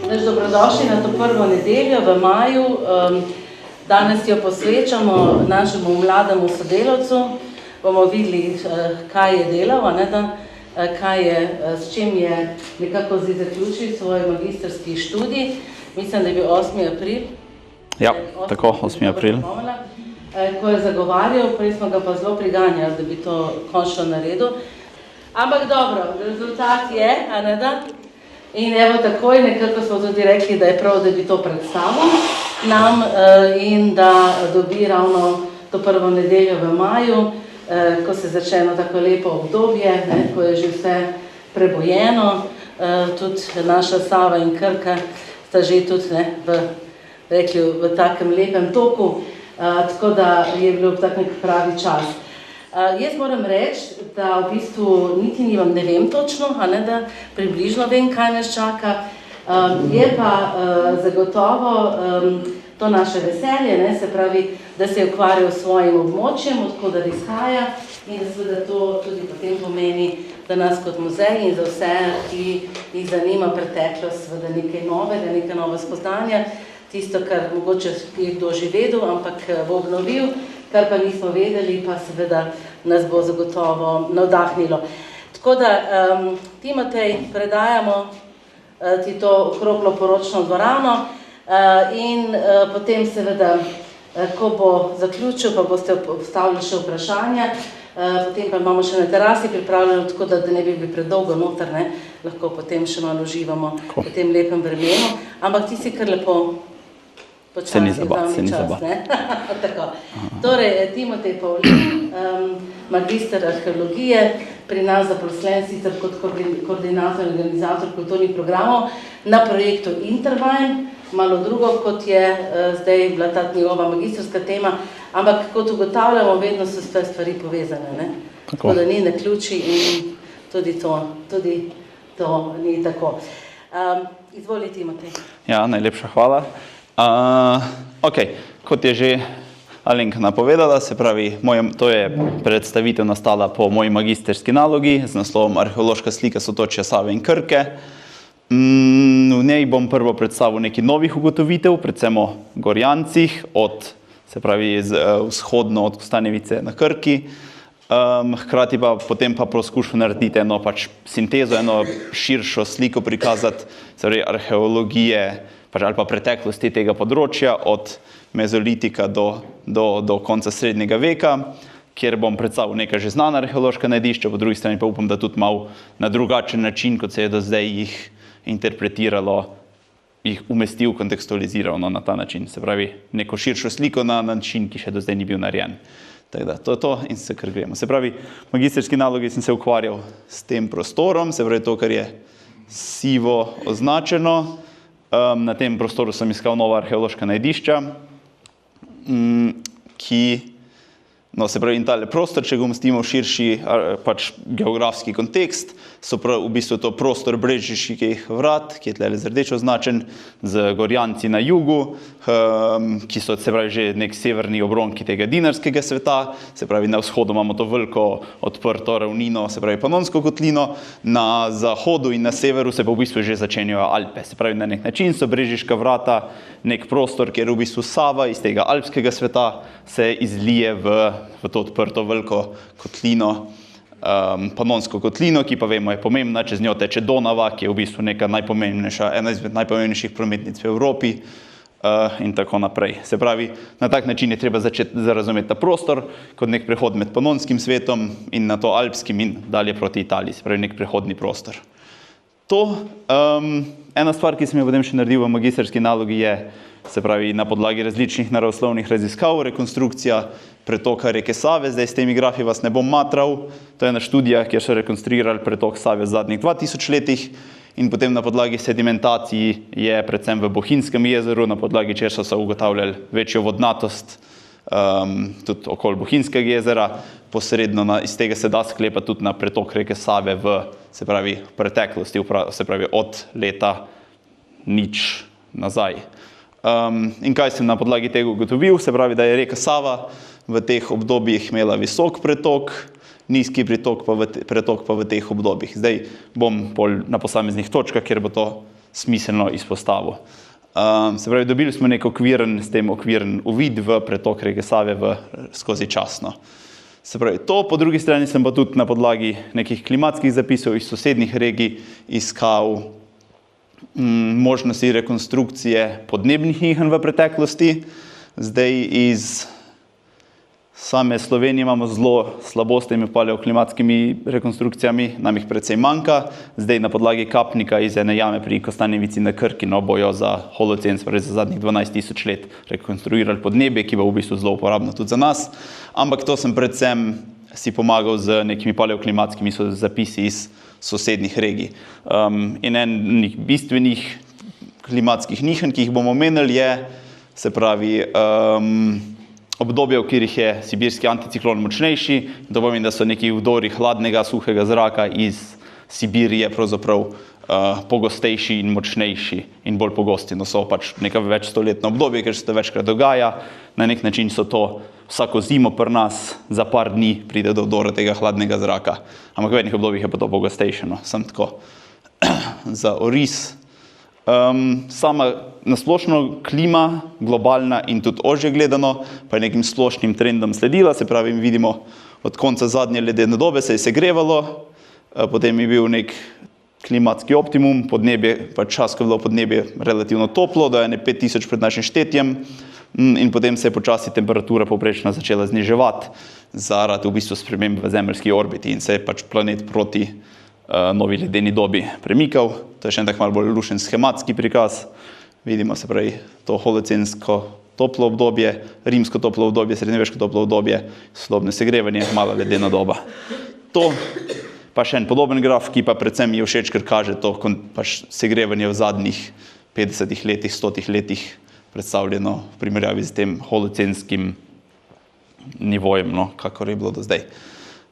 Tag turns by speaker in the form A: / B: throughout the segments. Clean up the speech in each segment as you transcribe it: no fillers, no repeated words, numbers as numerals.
A: Dobrodošli na to prvo nedeljo v maju. Danes jo posvečamo našemu mlademu sodelavcu. Bomo videli, kaj je delal, s čim je nekako zdaj zaključil svoj magistrski študij. Mislim, da je bil 8. april.
B: Ja, tako, 8. april.
A: Ko je zagovarjal, prej smo ga pa zelo priganjali, da bi to končno naredil. Ampak dobro, rezultat je, in evo takoj nekako smo tudi rekli, da je prav, da bi to predstavil nam in da dobi ravno to prvo nedeljo v maju, ko se začne eno tako lepo obdobje, ko je že vse prebojeno, tudi naša Sava in Krka sta že tudi v takem lepem toku, tako da je bil tak nek pravi čas. Jaz moram reči, da v bistvu niti ne vem točno, da približno vem, kaj nas čaka. Je pa zagotovo to naše veselje, se pravi, da se je ukvarjal s svojim območjem, odkudar izhaja in seveda to tudi potem pomeni, da nas kot muzej in za vse, ki jih zanima preteklost, seveda nekaj novega, neka nova spoznanja, tisto, kar mogoče je kdo že vedel, ampak bo obnovil, kar pa nismo vedeli, pa seveda nas bo zagotovo navdahnilo. Tako da, Timotej, predajamo ti to okroglo poročno dvorano in potem seveda, ko bo zaključil, pa boste postavili še vprašanja, potem pa imamo še na terasi pripravljeno, tako da ne bi bili predolgo noter, lahko potem še malo uživamo v tem lepem vremenu, ampak ti si kar lepo
B: Se ni zabat.
A: Tako. Torej, Timotej Pavlin, magister arheologije, pri nas zaposlen sicer kot koordinator in organizator kulturnih programov na projektu Intervine, malo drugo, kot je zdaj bila ta njegova magistrska tema, ampak kot ugotavljamo, vedno so stvari povezane. Tako da ni naključi in tudi to ni tako. Izvoli, Timotej.
B: Ja, najlepša hvala. Kot je že Alenka napovedala, se pravi, to je predstavitev nastala po moji magisterski nalogi z naslovom Arheološka slika sotočja Save in Krke. V njej bom prvo predstavil nekaj novih ugotovitev, predvsem o Gorjancih, se pravi vzhodno od Kostanjevice na Krki. Hkrati pa potem pa poskušal narediti eno sintezo, eno širšo sliko prikazati, se pravi arheologije ali pa preteklosti tega področja od mezolitika do konca srednjega veka, kjer bom predstavil nekaj že znana arheološka najdišča, po drugi strani pa upam, da tudi malo na drugačen način, kot se je do zdaj jih interpretiralo, jih umestil, kontekstualiziral na ta način. Se pravi, neko širšo sliko na način, ki še do zdaj ni bil narejen. Tako da, to je to in se kar gremo. Se pravi, v magisterski nalogi sem se ukvarjal s tem prostorom, se pravi to, kar je sivo označeno. Na tem prostoru sem iskal nova arheološka najdišča, se pravi, in tale prostor, če ga umestimo v širši geografski kontekst, so v bistvu to prostor Brežiških vrat, ki je tle z rdečo označen, z Gorjanci na jugu, ki so, se pravi, že nek severni obronki tega dinarskega sveta, se pravi, na vzhodu imamo to veliko odprto ravnino, se pravi, Panonsko kotlino, na zahodu in na severu se pa v bistvu že začenjajo Alpe, se pravi, na nek način so Brežiška vrata nek prostor, kjer v bistvu Sava iz tega alpskega sveta se izlije v to odprto veliko kotlino, Panonsko kotlino, ki pa vemo je pomembna, čez njo teče Donava, ki je v bistvu ena izmed najpomembnejših prometnic v Evropi in tako naprej. Se pravi, na tak način je treba začeti razumeti ta prostor kot nek prehod med Panonskim svetom in na to alpskim in dalje proti Italiji, se pravi, nek prehodni prostor. Ena stvar, ki sem jo potem še naredil v magisterski nalogi je, se pravi, na podlagi različnih naravoslovnih raziskav, rekonstrukcija pretoka reke Save. Zdaj s temi grafi vas ne bom matral. To je ena študija, kjer so rekonstruirali pretok Save v zadnjih 2000 letih in potem na podlagi sedimentacij je predvsem v Bohinjskem jezeru, na podlagi česa so ugotavljali večjo vodnatost tudi okoli Bohinjskega jezera. Posredno iz tega se da sklepati tudi na pretok reke Save se pravi, v preteklosti, se pravi, od leta 0 nazaj. In kaj sem na podlagi tega ugotovil? Se pravi, da je reka Sava v teh obdobjih imela visok pretok, nizki pretok pa v teh obdobjih. Zdaj bom na posameznih točkah, kjer bo to smiselno izpostavil. Se pravi, dobili smo nek okviren uvid v pretok reke Save skozi časno. Se pravi, po drugi strani sem pa tudi na podlagi nekih klimatskih zapisov iz sosednjih regij iskal možnosti rekonstrukcije podnebnih nihanj v preteklosti. Zdaj iz same Slovenije imamo zelo slabo s temi paleoklimatskimi rekonstrukcijami, nam jih precej manjka. Zdaj na podlagi kapnika iz ene jame pri Kostanjevici na Krki bojo za holocen, se pravi za zadnjih 12.000 let rekonstruirali podnebje, ki bo v bistvu zelo uporabno tudi za nas. Ampak to sem predvsem si pomagal z nekimi paleoklimatskimi zapisi iz sosednjih regij. In enih bistvenih klimatskih nihanj, ki jih bomo omenili, je, se pravi, obdobje, v katerih je sibirski anticiklon močnejši. To pomeni, da so neki vdori hladnega, suhega zraka iz Sibirije pravzaprav pogostejši in močnejši in bolj pogosti. No, so pač neka večstoletna obdobje, ker se to večkrat dogaja. Na nek način so to vsako zimo pri nas za par dni pride do vdora tega hladnega zraka. Ampak v enih obdobjih je pa to pogostejše. No. Sem tako za oris. Sama nasplošno klima, globalna in tudi ožje gledano, pa je nekim splošnim trendom sledila, se pravi, vidimo od konca zadnje ledene dobe se je segrevalo, potem je bil nek klimatski optimum, podnebje, pa čas, ko je bilo podnebje relativno toplo, do 5000 pred našim štetjem, in potem se je počasi temperatura povprečna začela zniževati zaradi v bistvu sprememb v zemeljski orbiti in se je pač planet proti novi ledeni dobi premikal. To je še en tak malo bolj lušen schematski prikaz. Vidimo, se pravi, to holocensko toplo obdobje, rimsko toplo obdobje, srednjeveško toplo obdobje, sodobno segrevanje, mala ledena doba. To pa še en podoben graf, ki pa predvsem je všeč, ker kaže to pač segrevanje v zadnjih 50 letih, 100 letih predstavljeno v primerjavi z tem holocenskim nivojem, no, kakor je bilo do zdaj.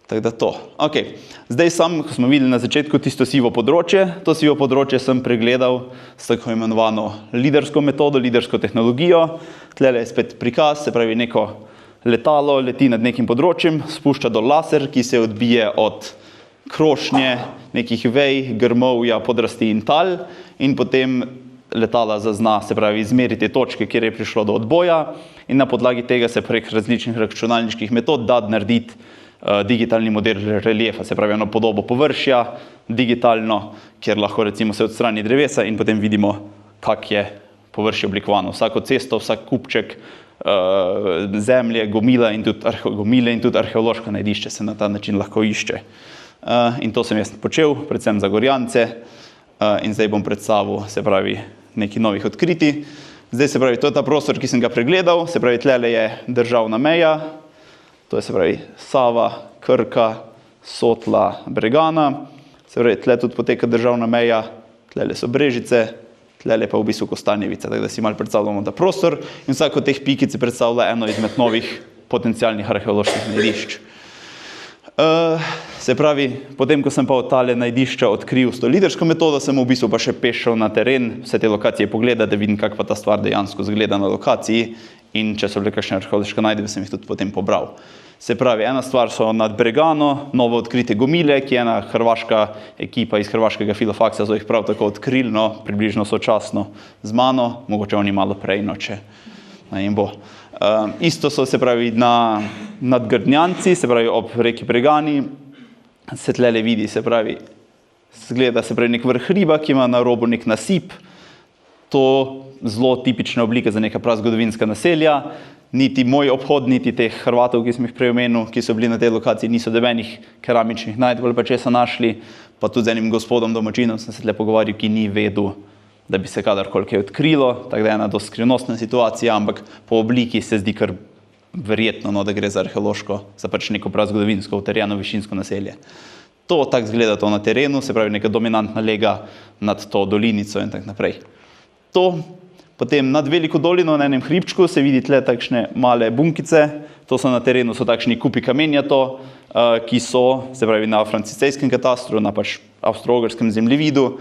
B: Tako da to. Ok, zdaj sam, ko smo videli na začetku tisto sivo področje, to sivo področje sem pregledal s tako imenovano lidersko metodo, lidersko tehnologijo. Tlele je spet prikaz, se pravi neko letalo leti nad nekim področjem, spušča dol laser, ki se odbije od krošnje, nekih vej, grmovja, podrasti in tal in potem letala zazna, se pravi izmeri te točke, kjer je prišlo do odboja in na podlagi tega se prek različnih računalniških metod da narediti digitalni model reliefa, se pravi eno podobo površja, digitalno, kjer lahko recimo se odstrani drevesa in potem vidimo, kak je površje oblikovano. Vsako cesto, vsak kupček zemlje, gomile in tudi arheološko najdišče se na ta način lahko išče. In to sem jaz počel, predvsem za Gorjance, in zdaj bom predstavil, se pravi, nekaj novih odkritij. Zdaj se pravi, to je ta prostor, ki sem ga pregledal, se pravi, tlele je državna meja, to je se pravi Sava, Krka, Sotla, Bregana, se pravi, tle tudi poteka državna meja, tlele so Brežice, tlele pa v bistvu Kostanjevica, tako da si malo predstavljamo ta prostor in vsako teh pikic predstavlja eno izmed novih potencialnih arheoloških najdišč. Se pravi, potem, ko sem pa od tale najdišča odkril s to lidersko metodo, sem v bistvu pa še pešel na teren, vse te lokacije pogledati, da vidim, kako pa ta stvar dejansko zgleda na lokaciji in če so bile kakšne arheološke najdbe, sem jih tudi potem pobral. Se pravi, ena stvar so nad Bregano, novo odkrite gomile, ki je ena hrvaška ekipa iz hrvaškega filofaksa, so jih prav tako odkrili, no, približno sočasno z mano, mogoče oni malo prej, no, če jim bo. Isto so, se pravi, nad Grdnjanci, se pravi, ob reki Bregani, se tlele vidi, se pravi, zgleda, se pravi, nek vrh hriba, ki ima na robu nek nasip, to zelo tipične oblike za neka prazgodovinska naselja, niti moj obhod, niti teh Hrvatov, ki sem jih prej omenil, ki so bili na tej lokaciji, niso nobenih keramičnih najdb ali pa česa našli, pa tudi z enim gospodom domačinom sem se tle pogovarjal, ki ni vedel, da bi se kadarkoli kaj odkrilo, tako da je ena dosti skrivnostna situacija, ampak po obliki se zdi kar verjetno, no, da gre za arheološko, za pač neko prazgodovinsko, utrjeno višinsko naselje. To tako zgleda to na terenu, se pravi neka dominantna lega nad to dolinico in tako naprej. To potem nad Veliko dolino na enem hribčku se vidi tle takšne male bunkice, to so na terenu, so takšni kupi kamenja to, ki so, se pravi na franciscejskem katastru, na pač avstro-ogrskem zemljevidu,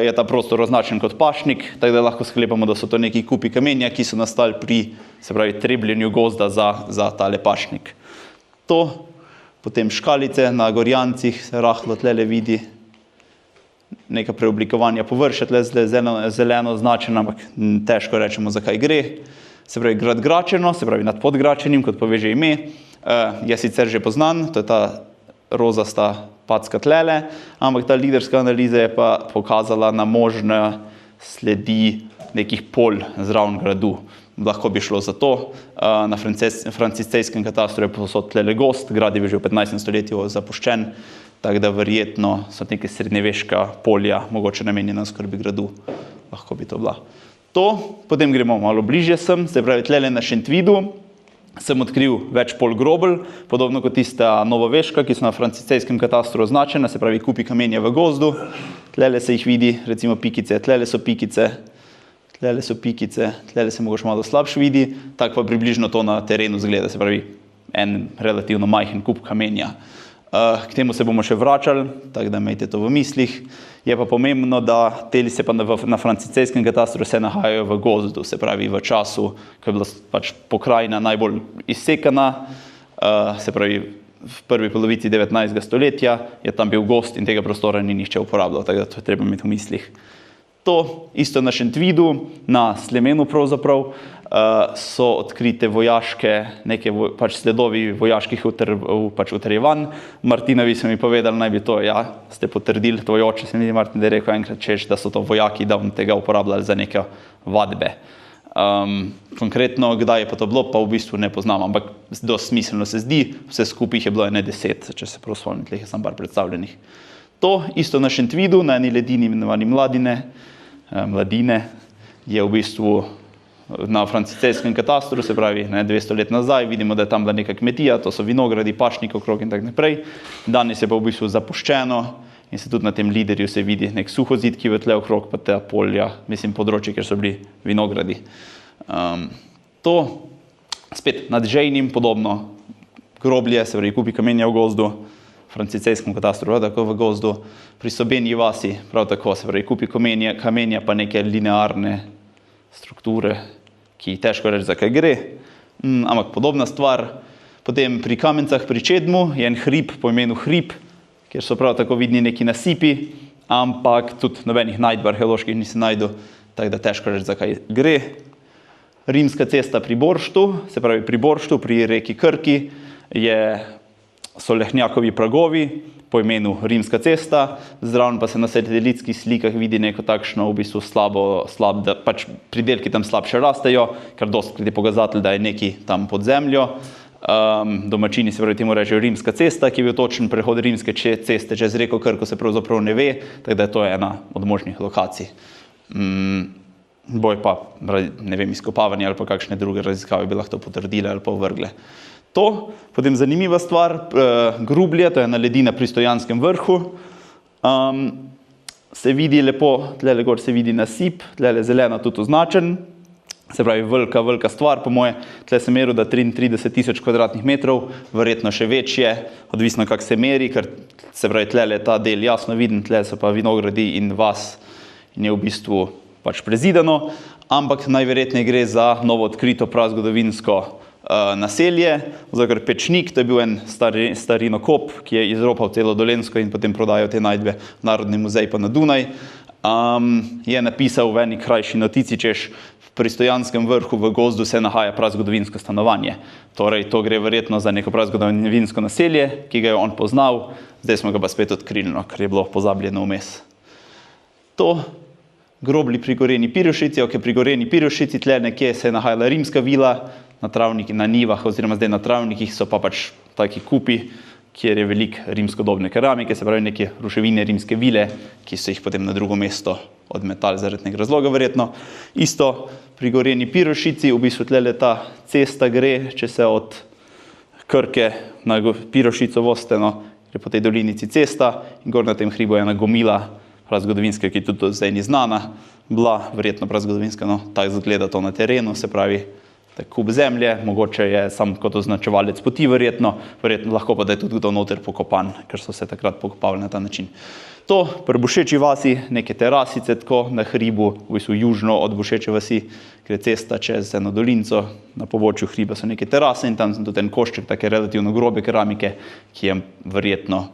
B: je ta prostor označen kot pašnik, tako da lahko sklepamo, da so to neki kupi kamenja, ki so nastali pri, se pravi, trebljenju gozda za tale pašnik. To, potem škalice na Gorjancih se rahlo tlele vidi, neka preoblikovanja površja, tle zeleno označeno, ampak težko rečemo, zakaj gre. Se pravi, grad Gračeno, se pravi nad Podgračenim, kot pove že ime, je sicer že poznan, to je ta rozasta packa tlele, ampak ta liderska analiza je pa pokazala na možne sledi nekih polj zraven gradu. Lahko bi šlo za to. Na franciscejskem katastru je posod tlele gozd, grad je bil že v 15. stoletju zapuščen, tako da verjetno so neke srednjeveška polja, mogoče namenjena skrbi gradu. Lahko bi to bila. To, potem gremo malo bližje sem, se pravi tlele na Šentvidu, sem odkril več polgrobelj, podobno kot tista novoveška, ki so na franciscejskem katastru označena, se pravi kupi kamenja v gozdu. Tlele se jih vidi, recimo pikice, tlele so pikice, tlele se mogoče malo slabše vidi, tako pa približno to na terenu zgleda, se pravi en relativno majhen kup kamenja. K temu se bomo še vračali, tako da imejte to v mislih. Je pa pomembno, da teli se pa na franciscejskem katastru se nahajajo v gozdu, se pravi v času, ko je bila pač pokrajina najbolj izsekana, se pravi v prvi polovici 19. stoletja je tam bil gozd in tega prostora ni nihče uporabljal, tako da to je treba imeti v mislih. To, isto na Šentvidu, na Slemenu pravzaprav, so odkrite vojaške, neke pač sledovi vojaških utrjevanj. Martinovi so mi povedali, naj bi to, ja, ste potrdili, tvoj oče se mi Martin, da je rekel enkrat češ, da so to vojaki davno tega uporabljali za neke vadbe. Konkretno, kdaj je pa to bilo, pa v bistvu ne poznam, ampak dosti smiselno se zdi, vse skupaj je bilo 10, če se prav spomnim, tleh je sam par predstavljenih. To, isto na Šentvidu, na eni ledini imenovani Mladine, je v bistvu na franciscejskem katastru, se pravi 200 let nazaj, vidimo, da je tam bila neka kmetija, to so vinogradi, pašnik okrog in tako naprej. Danes je pa v bistvu zapuščeno in se tudi na tem liderju se vidi nek suhozid, ki je tle okrog, pa te polja, mislim področje, kjer so bili vinogradi. To, spet nad Žejnim, podobno groblje, se pravi kupi kamenja v gozdu, franciscejskem katastru, tako v gozdu, pri Sobenji vasi, prav tako, se pravi kupi kamenja pa neke linearne strukture, ki težko reči, zakaj gre, ampak podobna stvar. Potem pri Kamencah pri Čedmu je en hrib po imenu Hrib, kjer so prav tako vidni neki nasipi, ampak tudi nobenih najdb arheoloških nisem najdel, tako da težko reči, zakaj gre. Rimska cesta pri Borštu, se pravi pri Borštu, pri reki Krki, so lehnjakovi pragovi po imenu Rimska cesta, zraven pa se na satelitskih slikah vidi neko takšno v bistvu da pač pridelki tam slabše rastejo, kar dosti pokazatelj, da je neki tam pod zemljo. Domačini se pravi temu rečejo Rimska cesta, ki je bil točen prehod Rimske ceste čez reko Krko, se pravzaprav ne ve, tako da je to ena od možnih lokacij. Boj pa, ne vem, izkopavanje ali pa kakšne druge raziskave bi lahko potrdile ali pa ovrgle. To, potem zanimiva stvar, Grublje, to je ena ledina pri Stojanskem vrhu, se vidi lepo, tlele gor se vidi nasip, tlele zeleno tudi označen, se pravi velika stvar, po moje, tle se meril, da 33.000 kvadratnih metrov, verjetno še večje, odvisno kak se meri, ker se pravi tlele ta del jasno viden, tle so pa vinogradi in vas in je v bistvu pač prezidano, ampak najverjetneje gre za novo odkrito prazgodovinsko naselje, oziroma Pečnik, to je bil en starinokop, ki je izropal celo Dolenjsko in potem prodajal te najdbe v Narodni muzej pa na Dunaj. Je napisal v eni krajši notici, češ pri Stojanskem vrhu v gozdu se nahaja prazgodovinsko stanovanje. Torej, to gre verjetno za neko prazgodovinsko naselje, ki ga je on poznal, zdaj smo ga pa spet odkrili, ker je bilo pozabljeno vmes. To, grobli pri Goreni Pirošici, pri Goreni Pirošici, tle nekje se je nahajala rimska vila, na nivah oziroma zdaj na travnikih so pa pač taki kupi, kjer je veliko rimskodobne keramike, se pravi neke ruševine rimske vile, ki so jih potem na drugo mesto odmetali zaradi nekega razloga verjetno. Isto pri Goreni Pirošici, v bistvu tle ta cesta gre, če se od Krke na Pirošico vosteno, gre po tej dolinici cesta in gor na tem hribu je ena gomila prazgodovinska, ki tudi zdaj ni znana, bila verjetno prazgodovinska, no, tako izgleda to na terenu, se pravi kup zemlje, mogoče je sam kot označevalec poti verjetno lahko pa da je tudi kdo noter pokopan, ker so se takrat pokopali na ta način. To, pri Bušeči vasi, neke terasice tako na hribu, v bistvu južno od Bušeče vasi, gre cesta čez eno dolinco, na pobočju hriba so neke terase in tam tudi en košček take relativno grobe keramike, ki je verjetno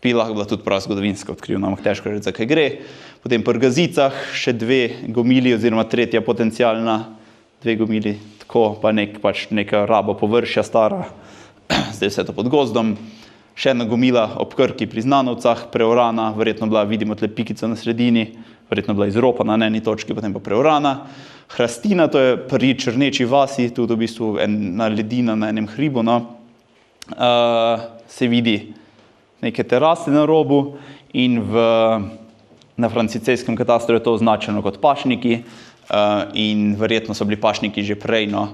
B: bi lahko bila tudi prav zgodovinska odkrivna, ampak težko reči, za kaj gre. Potem pri Gazicah še 2 gomili oziroma 3. potencialna, 2 gomili, tako pa neka raba površja stara, zdaj vse to pod gozdom. Še ena gomila ob Krki pri Znanovcah, preorana, verjetno bila, vidimo tle pikico na sredini, verjetno bila izropana na eni točki, potem pa preorana. Hrastina, to je pri Črneči vasi, tudi v bistvu ena ledina na enem hribu, no. Se vidi neke terase na robu in na francicejskem katastru je to označeno kot pašniki in verjetno so bili pašniki že prej, no.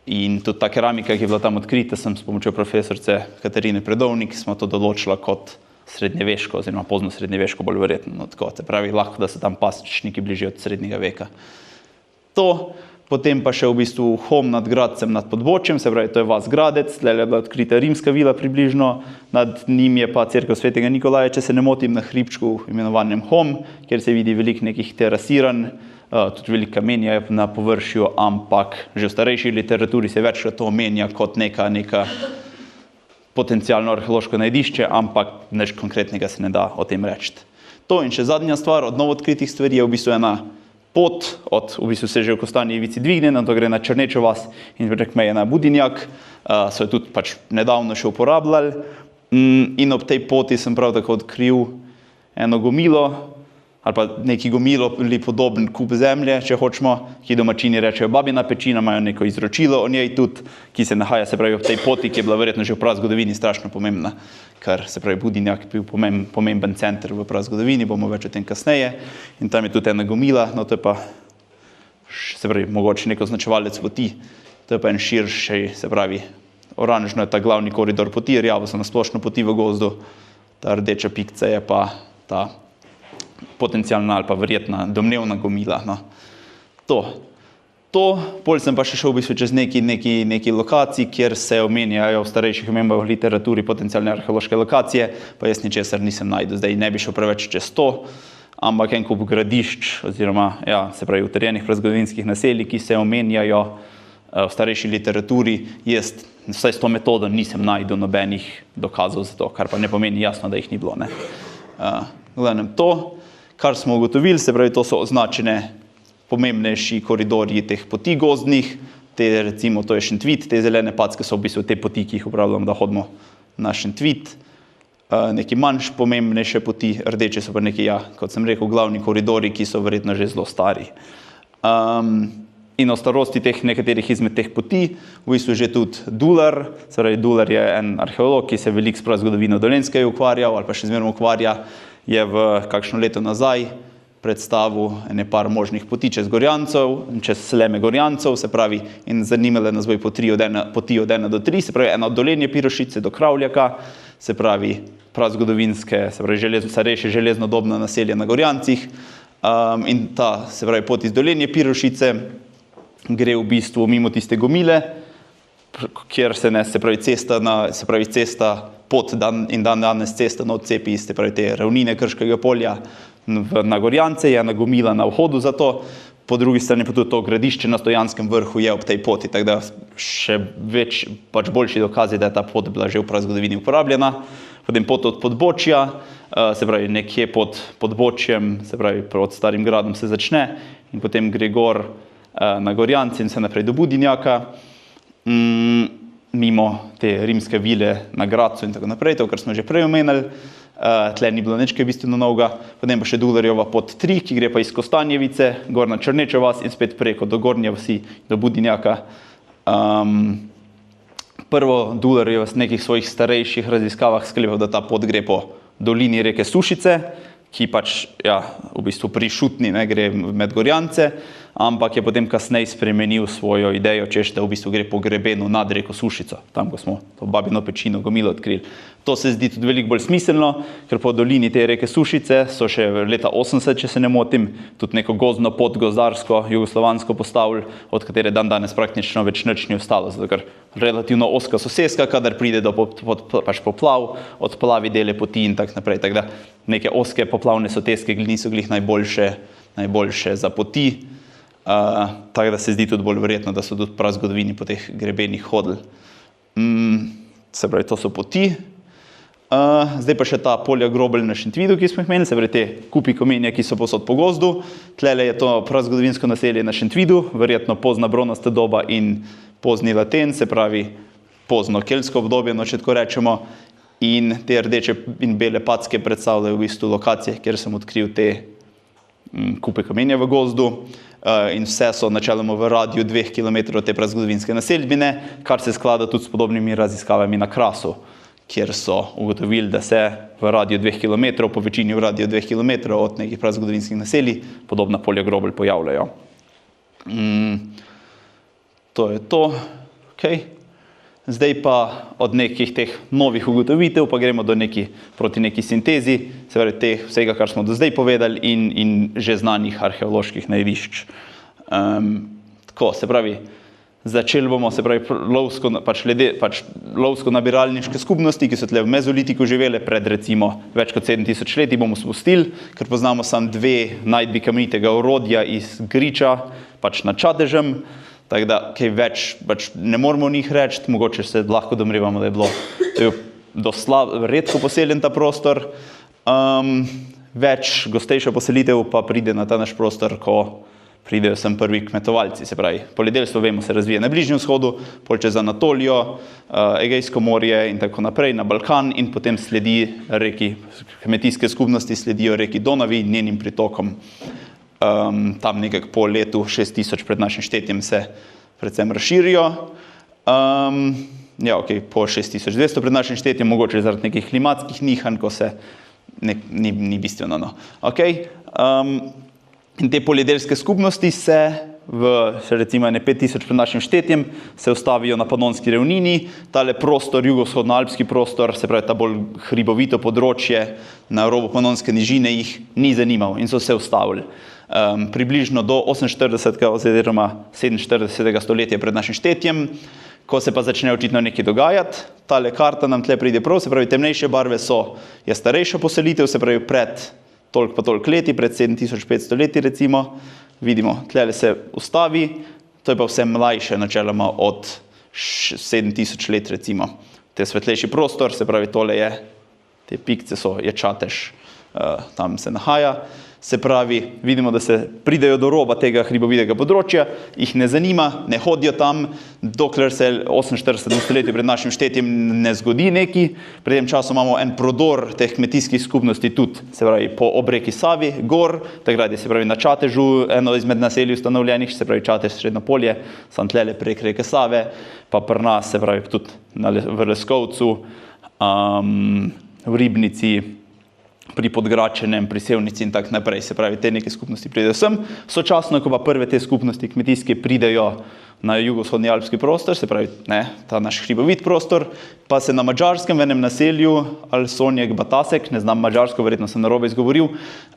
B: In tudi ta keramika, ki je bila tam odkrita, sem s pomočjo profesorice Katarine Predovnik, smo to določila kot srednjeveško, oziroma pozno srednjeveško bolj verjetno. No, tako, se pravi, lahko, da so tam pašniki bili že od srednjega veka. To, potem pa še v bistvu Hom nad Gradcem nad Podbočjem, se pravi, to je vas Gradec, tle je bila odkrita rimska vila približno, nad njim je pa cerkev svetega Nikolaja, če se ne motim, na hribčku imenovanjem Hom, kjer se vidi veliko nekih terasiranj, tudi veliko kamenja je na površju, ampak že v starejši literaturi se večkrat to omenja kot neka potencialno arheološko najdišče, ampak nič konkretnega se ne da o tem reči. To in še zadnja stvar od novoodkritih stvari je v bistvu ena pot, v bistvu se že v Kostanji Ivici dvigne, to gre na Črnečo vas in prek meje na Budinjak, so jo tudi pač nedavno še uporabljali in ob tej poti sem prav tako odkril eno gomilo, ali pa neki gomilo ali podoben kup zemlje, če hočemo, ki domačini rečejo babina pečina, imajo neko izročilo o njej tudi, ki se nahaja, se pravi, ob tej poti, ki je bila verjetno že v prazgodovini strašno pomembna, ker se pravi, Budinjak je bil pomemben center v prazgodovini, bomo več o tem kasneje, in tam je tudi ena gomila, no to je pa, se pravi, mogoče neko označevalec poti, to je pa en širši, se pravi, oranžno je ta glavni koridor poti, rjavo so na splošno poti v gozdu, ta rdeča pikca je pa ta potencialna ali pa verjetna domnevna gomila. No. To, pol sem pa še šel v bistvu čez neki lokacij, kjer se omenjajo v starejših omembah v literaturi potencialne arheološke lokacije, pa jaz ničesar nisem našel. Zdaj ne bi šel preveč čez to, ampak en kup gradišč oziroma, ja, se pravi, utrjenih prazgodovinskih naselij, ki se omenjajo v starejši literaturi, jaz vsaj s to metodo nisem našel nobenih dokazov za to, kar pa ne pomeni jasno, da jih ni bilo. Ne. Gledam to, kar smo ugotovili, se pravi, to so označene pomembnejši koridorji teh poti gozdnih, te recimo, to je Šentvid, te zelene packe so v bistvu te poti, ki jih uporabljamo, da hodimo na Šentvid, neki manjš pomembnejše poti, rdeče so pa neki, ja, kot sem rekel, glavni koridori, ki so verjetno že zelo stari. In o starosti teh nekaterih izmed teh poti, v bistvu že tudi Dular, se pravi, Dular je en arheolog, ki se veliko s prazgodovino Dolenjske ukvarjal, ali pa še zmeraj ukvarja, je v kakšno leto nazaj predstavil par možnih poti čez Gorjancov, čez Sleme Gorjancov, se pravi, in zanimale nas bo poti od 1 do 3, se pravi, ena od Dolenje Pirošice do Kravljaka, se pravi, prazgodovinske, se pravi, starejše železnodobna naselja na Gorjancih, in ta, se pravi, pot iz Dolenje Pirošice gre v bistvu mimo tiste gomile, kjer se pravi, cesta pot in danes cesta na odcepi iz te ravnine Krškega polja na Gorjance, je ena gomila na vhodu za to, po drugi strani pa tudi to gradišče na Stojanskem vrhu je ob tej poti, tako da še več, pač boljši dokazi, da je ta pot bila že v prazgodovini uporabljena. Potem pot od Podbočja, se pravi, nekje pod Podbočjem, se pravi, pod Starim gradom se začne in potem gre gor na Gorjance in se naprej do Budinjaka, mimo te rimske vile na Gradcu in tako naprej, to, kar smo že prej omenili, tle ni bilo nič kaj bistveno novega, potem pa še Dularjeva pot 3, ki gre pa iz Kostanjevice, gor na Črnečo vas in spet preko do Gornje vasi, do Budinjaka. Prvo Dular je v nekih svojih starejših raziskavah sklepal, da ta pot gre po dolini reke Sušice, ki pač, ja, v bistvu pri Šutni, ne, gre med Gorjance, ampak je potem kasneje spremenil svojo idejo, češ, da v bistvu gre po grebenu nad reko Sušico, tam, ko smo to babino pečino gomilo odkrili. To se zdi tudi veliko bolj smiselno, ker po dolini te reke Sušice so še leta 80, če se ne motim, tudi neko gozdno pot gozdarsko, jugoslovansko postavili, od katere danes praktično več nič ni ostalo, zato ker relativno ozka soseska, kadar pride do pač poplav, odplavi dele poti in tak naprej. Tako da neke ozke poplavne soteske niso glih najboljše za poti, tako da se zdi tudi bolj verjetno, da so tudi prazgodovini po teh grebenih hodili. Se pravi, to so poti. Zdaj pa še ta polja Grobelj na Šentvidu, ki smo jih imeli, se pravi te kupi kamenja, ki so povsod po gozdu. Tlele je to prazgodovinsko naselje na Šentvidu, verjetno pozna bronasta doba in pozni Laten, se pravi pozno keltsko obdobje, no, če tako rečemo. In te rdeče in bele packe predstavljajo v bistvu lokacije, kjer sem odkril te kupe kamenja v gozdu. In vse so načeloma v radiju 2 km te prazgodovinske naselbine, kar se sklada tudi s podobnimi raziskavami na Krasu, kjer so ugotovili, da se v radiju 2 km, po večini v radiju 2 km od nekih prazgodovinskih naselij, podobna polja Grobelj pojavljajo. To je to. Okay. Zdaj pa od nekih teh novih ugotovitev pa gremo proti neki sintezi, se pravi teh vsega, kar smo do zdaj povedali in že znanih arheoloških najdišč. Tako, se pravi, začeli bomo, se pravi, lovsko-nabiralniške skupnosti, ki so tle v mezolitiku živele pred recimo več kot 7000 leti, bomo spustili, ker poznamo samo 2 najdbi kamenitega orodja iz Griča, nad Čatežem. Tako da, kaj več ne moramo o njih reči, mogoče se lahko domnevamo, da je bilo redko poseljen ta prostor. Več gostejša poselitev pa pride na ta naš prostor, ko pridejo sem prvi kmetovalci, se pravi, poljedelstvo, vemo, se razvija na Bližnjem vzhodu, pol čez Anatolijo, Egejsko morje in tako naprej, na Balkan in potem sledi kmetijske skupnosti sledijo reki Donavi in njenim pritokom. Tam nekako po letu 6000 pred našim štetjem se predvsem razširijo. Po 6200 pred našim štetjem, mogoče zaradi nekih klimatskih nihanj, ko se ni bistveno. No. In te poljedelske skupnosti se recimo 5000 pred našim štetjem se ustavijo na Panonski ravnini. Tale prostor, jugovzhodnoalpski prostor, se pravi ta bolj hribovito področje na robu Panonske nižine jih ni zanimal in so se ustavili. Približno do 48. oziroma 47. stoletja pred našim štetjem, ko se pa začne očitno nekaj dogajati. Tale karta nam tle pride prav, se pravi temnejše barve je starejša poselitev, se pravi pred toliko pa toliko leti, pred 7500 leti recimo. Vidimo, tlele se ustavi, to je pa vse mlajše načeloma od 7000 let recimo. Te svetlejši prostor, se pravi tole je, te pikce je Čatež, tam se nahaja. Se pravi, vidimo, da se pridejo do roba tega hribovitega področja, jih ne zanima, ne hodijo tam, dokler se 48. stoletju pred našim štetjem ne zgodi neki. Pred tem časom imamo en prodor teh kmetijskih skupnosti tudi, se pravi, po obreki Savi, gor, takrat je, se pravi, na Čatežu eno izmed naselij ustanovljenih, se pravi, Čatež, Srednjo polje, sam tlele prek reke Save, pa pri nas, se pravi, tudi v Leskovcu, v Ribnici, pri Podgračenem, pri Sevnici in tak naprej. Se pravi, te neke skupnosti pridejo sem. Sočasno, ko pa prve te skupnosti kmetijske pridejo na jugovzhodni alpski prostor, se pravi, ta naš hribovit prostor, pa se na Madžarskem v enem naselju, Alsonjek Batasek, ne znam madžarsko, verjetno sem narobe izgovoril,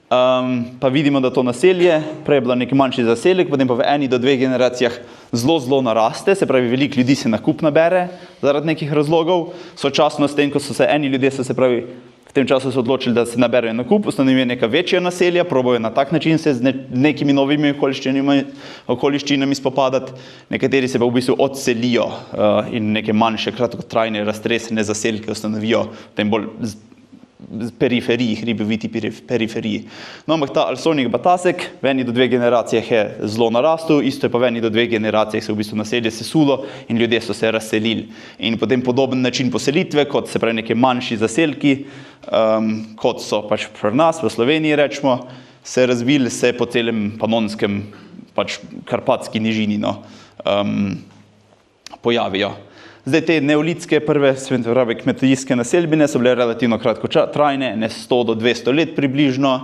B: pa vidimo, da to naselje, prej je bilo nek manjši zaselek, potem pa v 1 do 2 generacijah zelo naraste, se pravi, veliko ljudi se na kup nabere zaradi nekih razlogov. Sočasno s tem, ko so se eni ljudje, se pravi, v tem času so odločili, da se naberajo na kup, ustanovijo neka večja naselja, probajo na tak način se z nekimi novimi okoliščinami spopadati. Nekateri se pa v bistvu odselijo in neke manjše, kratkotrajne, raztresene zaselke ustanovijo v tem bolj periferiji, hriboviti periferiji. No, ampak ta Alsonjek Batasek v 1 do 2 generacijah je zelo narastel, isto je pa v 1 do 2 generacijah se v bistvu naselje sesulo in ljudje so se razselili. In potem podoben način poselitve, kot se pravi neke manjši zaselki, kot so pač pri nas, v Sloveniji rečemo, se razvili se po celem panonskem, pač karpatski nižini, pojavijo. Zdaj te neolitske prve kmetijske naselbine so bile relativno kratkotrajne, 100 do 200 let približno,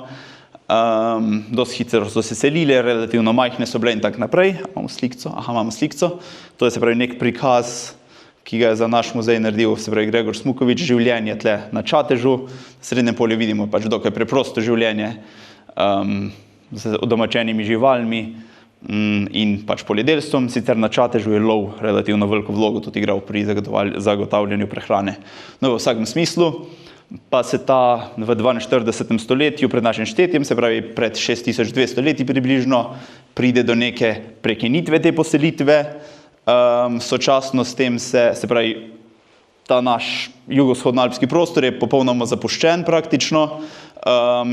B: dosti hitro so se selile, relativno majhne so bile in tak naprej. Imamo slikco? Aha, imamo slikco. To je se pravi nek prikaz, ki ga je za naš muzej naredil, se pravi Gregor Smukovič, življenje tle na Čatežu. V Srednjem polju vidimo pač dokaj preprosto življenje z udomačenimi živalmi in pač poljedelstvom. Sicer na Čatežu je lov relativno veliko vlogo tudi igral pri zagotavljanju prehrane. No, v vsakem smislu pa se ta v 42. stoletju pred našim štetjem, se pravi pred 6200 leti približno, pride do neke prekinitve te poselitve. Sočasno s tem se pravi, ta naš jugovzhodnoalpski prostor je popolnoma zapuščen praktično,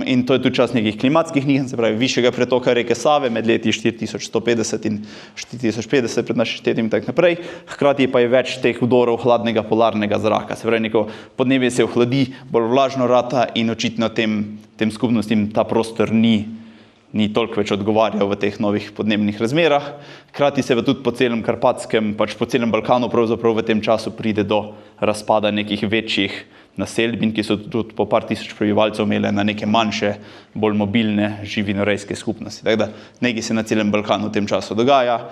B: in to je tudi čas nekih klimatskih nihanj, se pravi višjega pretoka reke Save med leti 4150 in 4050 pred našim štetjem in tako naprej. Hkrati pa je več teh vdorov hladnega polarnega zraka. Se pravi, neko podnebje se ohladi, bolj vlažno rata in očitno tem skupnostim ta prostor ni toliko več odgovarjal v teh novih podnebnih razmerah. Hkrati se tudi po celem Karpatskem, pač po celem Balkanu pravzaprav v tem času pride do razpada nekih večjih naselbin, ki so tudi po par tisoč prebivalcev imele na neke manjše, bolj mobilne živinorejske skupnosti. Tako da nekaj se na celem Balkanu v tem času dogaja,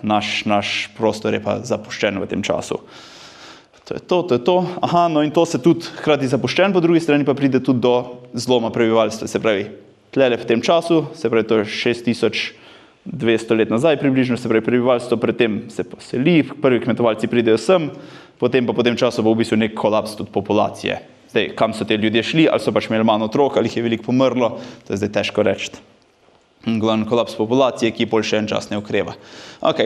B: naš prostor je pa zapuščen v tem času. To je to. Aha, no in to se tudi hkrati zapuščen, po drugi strani pa pride tudi do zloma prebivalstva, se pravi, tlele v tem času, se pravi, to je 6200 let nazaj približno, se pravi, prebivalstvo predtem se poseli, prvi kmetovalci pridejo sem, potem pa po tem času bo v bistvu nek kolaps tudi populacije. Zdaj, kam so te ljudje šli, ali so pač imeli manj otrok, ali jih je veliko pomrlo, to je zdaj težko reči. Glavni kolaps populacije, ki pol še en čas ne okreva. Ok,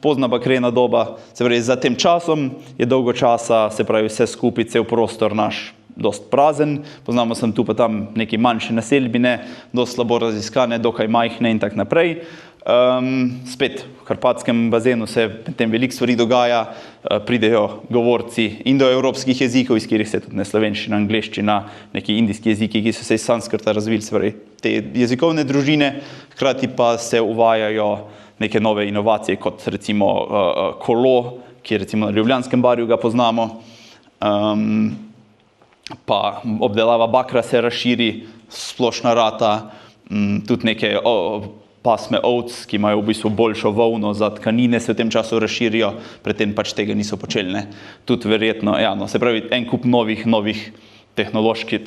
B: pozna bakrena doba, se pravi, za tem časom je dolgo časa, se pravi, vse skupaj, cel prostor naš dost prazen, poznamo sem tu pa tam neke manjše naselbine, dost slabo raziskane, dokaj majhne in tako naprej. Spet v Karpatskem bazenu se tem veliko stvari dogaja, pridejo govorci indoevropskih jezikov, iz katerih se tudi slovenščina, angleščina, neki indijski jeziki, ki so se iz Sanskrta razvili, se pravi, te jezikovne družine, hkrati pa se uvajajo neke nove inovacije, kot recimo kolo, ki recimo na Ljubljanskem barju ga poznamo, pa obdelava bakra se razširi, splošna rata, tudi neke pasme ovc, ki imajo v bistvu boljšo volno za tkanine, se v tem času razširijo, predtem pač tega niso počeli, ne. Tudi verjetno, ja, no, se pravi, en kup novih tehnološki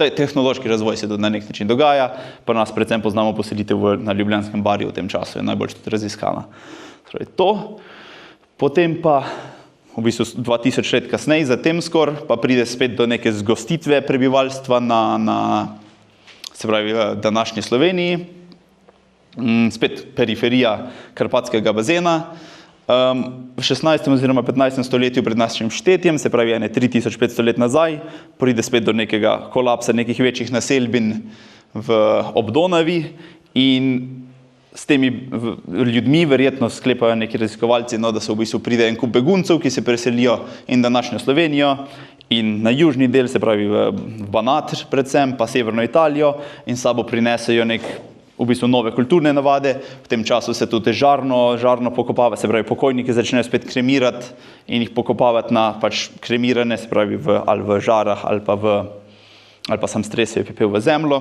B: razvoj se tudi na nek način dogaja, pa nas predvsem poznamo poselitev na Ljubljanskem barju v tem času, je najbolj tudi raziskana. Torej to, potem pa v bistvu 2000 let kasneje, zatem skor, pa pride spet do neke zgostitve prebivalstva se pravi, v današnji Sloveniji, spet periferija Karpatskega bazena. V 16. oziroma 15. stoletju pred našim štetjem, se pravi, 3500 let nazaj, pride spet do nekega kolapsa nekih večjih naselbin v Obdonavi in s temi ljudmi verjetno sklepajo neki raziskovalci, no, da so v bistvu pride en kup beguncev, ki se preselijo in današnjo Slovenijo in na južni del, se pravi v Banat predvsem, pa severno Italijo in sabo prinesejo v bistvu nove kulturne navade. V tem času se tudi žarno pokopava, se pravi, pokojniki začnejo spet kremirati in jih pokopavati na pač kremirane, se pravi ali v žarah ali pa sam stresijo pepel v zemljo.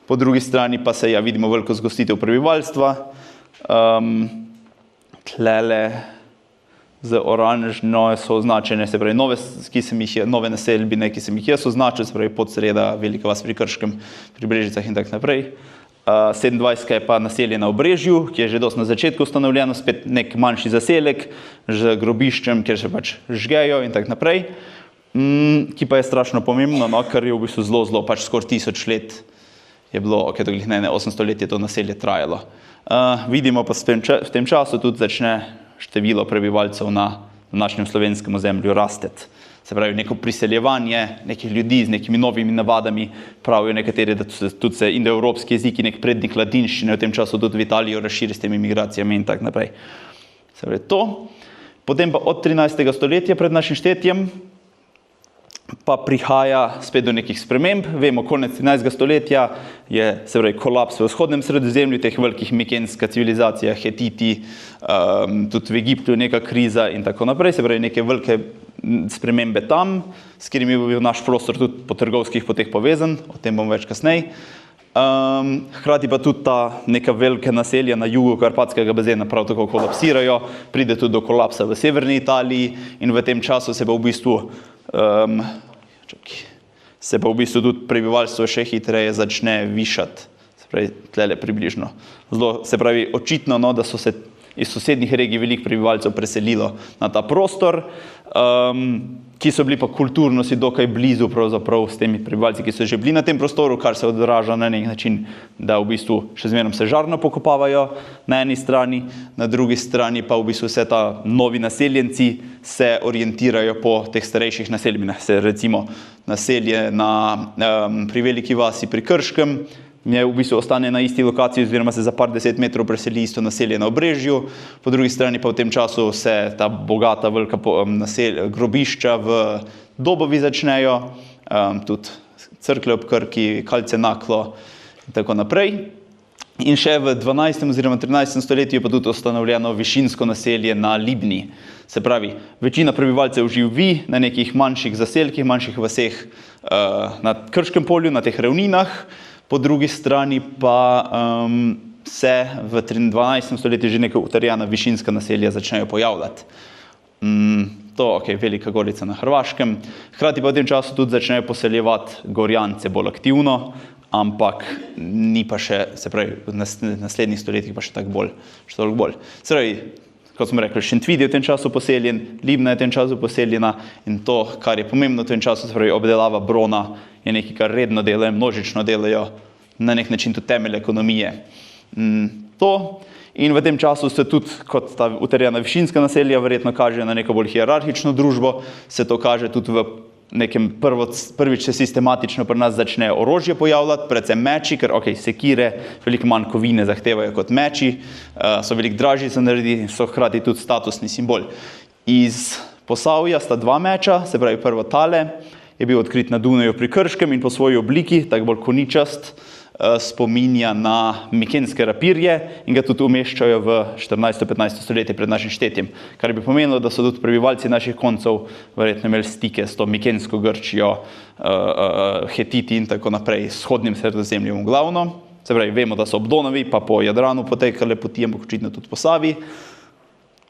B: Po drugi strani pa se, ja, vidimo veliko zgostitev prebivalstva. Tlele z oranžno so označene, se pravi, nove naselbine, ki sem jih jaz označil, se pravi, Podsreda, Velika vas pri Krškem, pri Brežicah in tako naprej. 27 je pa naselje na Obrežju, ki je že dosti na začetku ustanovljeno, spet nek manjši zaselek z grobiščem, kjer se pač žgejo in tako naprej, ki pa je strašno pomembno, no, ker je v bistvu zelo, pač skoraj 1000 let je bilo, ok, to glih ne, 800 let je to naselje trajalo. Vidimo pa v tem času tudi začne število prebivalcev na današnjem slovenskem ozemlju rasteti. Se pravi, neko priseljevanje nekih ljudi z nekimi novimi navadami, pravijo nekateri, da tudi se indoevropski jeziki, nek prednik ladinščine v tem času tudi v Italijo razširi s temi migracijami in tako naprej. Se pravi, to. Potem pa od 13. stoletja pred našim štetjem pa prihaja spet do nekih sprememb. Vemo, konec 13. stoletja je, se pravi, kolaps v vzhodnem Sredozemlju, teh velikih mikenska civilizacija, Hetiti, tudi v Egiptu neka kriza in tako naprej, se pravi, neke velike spremembe tam, s katerimi je bil naš prostor tudi po trgovskih poteh povezan, o tem bom več kasneje. Hkrati pa tudi ta neka velika naselja na jugu Karpatskega bazena prav tako kolapsirajo, pride tudi do kolapsa v severni Italiji in v tem času se pa v bistvu tudi prebivalstvo še hitreje začne višati, se pravi, tlele približno. Se pravi, očitno, no, da so se iz sosednjih regij veliko prebivalcev preselilo na ta prostor, ki so bili pa kulturno si dokaj blizu pravzaprav s temi prebivalci, ki so že bili na tem prostoru, kar se odraža na nek način, da v bistvu še zmeraj se žarno pokopavajo na eni strani, na drugi strani pa v bistvu vse ta novi naseljenci se orientirajo po teh starejših naseljbinah. Se recimo naselje pri Veliki vasi pri Krškem je v bistvu ostane na isti lokaciji oziroma se za par 10 metrov preseli isto naselje na Obrežju, po drugi strani pa v tem času se ta bogata velika grobišča v Dobovi začnejo, tudi Cerklje ob Krki, Kalce Naklo in tako naprej. In še v 12. oziroma 13. stoletju je pa tudi ustanovljeno višinsko naselje na Libni. Se pravi, večina prebivalcev živi na nekih manjših zaselkih, manjših vaseh na Krškem polju, na teh ravninah. Po drugi strani pa se v 12. stoletju že neka utrjena višinska naselja začnejo pojavljati. Velika Gorica na Hrvaškem. Hkrati pa v tem času tudi začnejo poseljevati Gorjance bolj aktivno, ampak ni pa še, se pravi, v naslednjih stoletjih pa še toliko bolj. Se pravi, kot smo rekli, Šentvid je v tem času poseljen, Libna je v tem času poseljena in to, kar je pomembno v tem času, se pravi, obdelava brona je nekaj, kar redno delajo, množično delajo, na nek način tudi temelj ekonomije. In v tem času se tudi, kot ta utrjena višinska naselja, verjetno kaže na neko bolj hierarhično družbo, se to kaže tudi v nekem prvič se sistematično pri nas začne orožje pojavljati, predvsem meči, ker sekire veliko manj kovine zahtevajo kot meči, so veliko dražji za narediti in so hkrati tudi statusni simbol. Iz Posavja sta dva meča, se pravi prvo tale, je bil odkrit na Dunaju pri Krškem in po svoji obliki, tako bolj koničast, spominja na mikenske rapirje in ga tudi umeščajo v 14-15 stoletje pred našim štetjem. Kar bi pomenilo, da so tudi prebivalci naših koncev verjetno imeli stike s to mikensko Grčijo, Hetiti in tako naprej, s vzhodnim Sredozemljem glavno. Se pravi, vemo, da so ob Donavi pa po Jadranu potekale poti, ampak očitno tudi po Savi.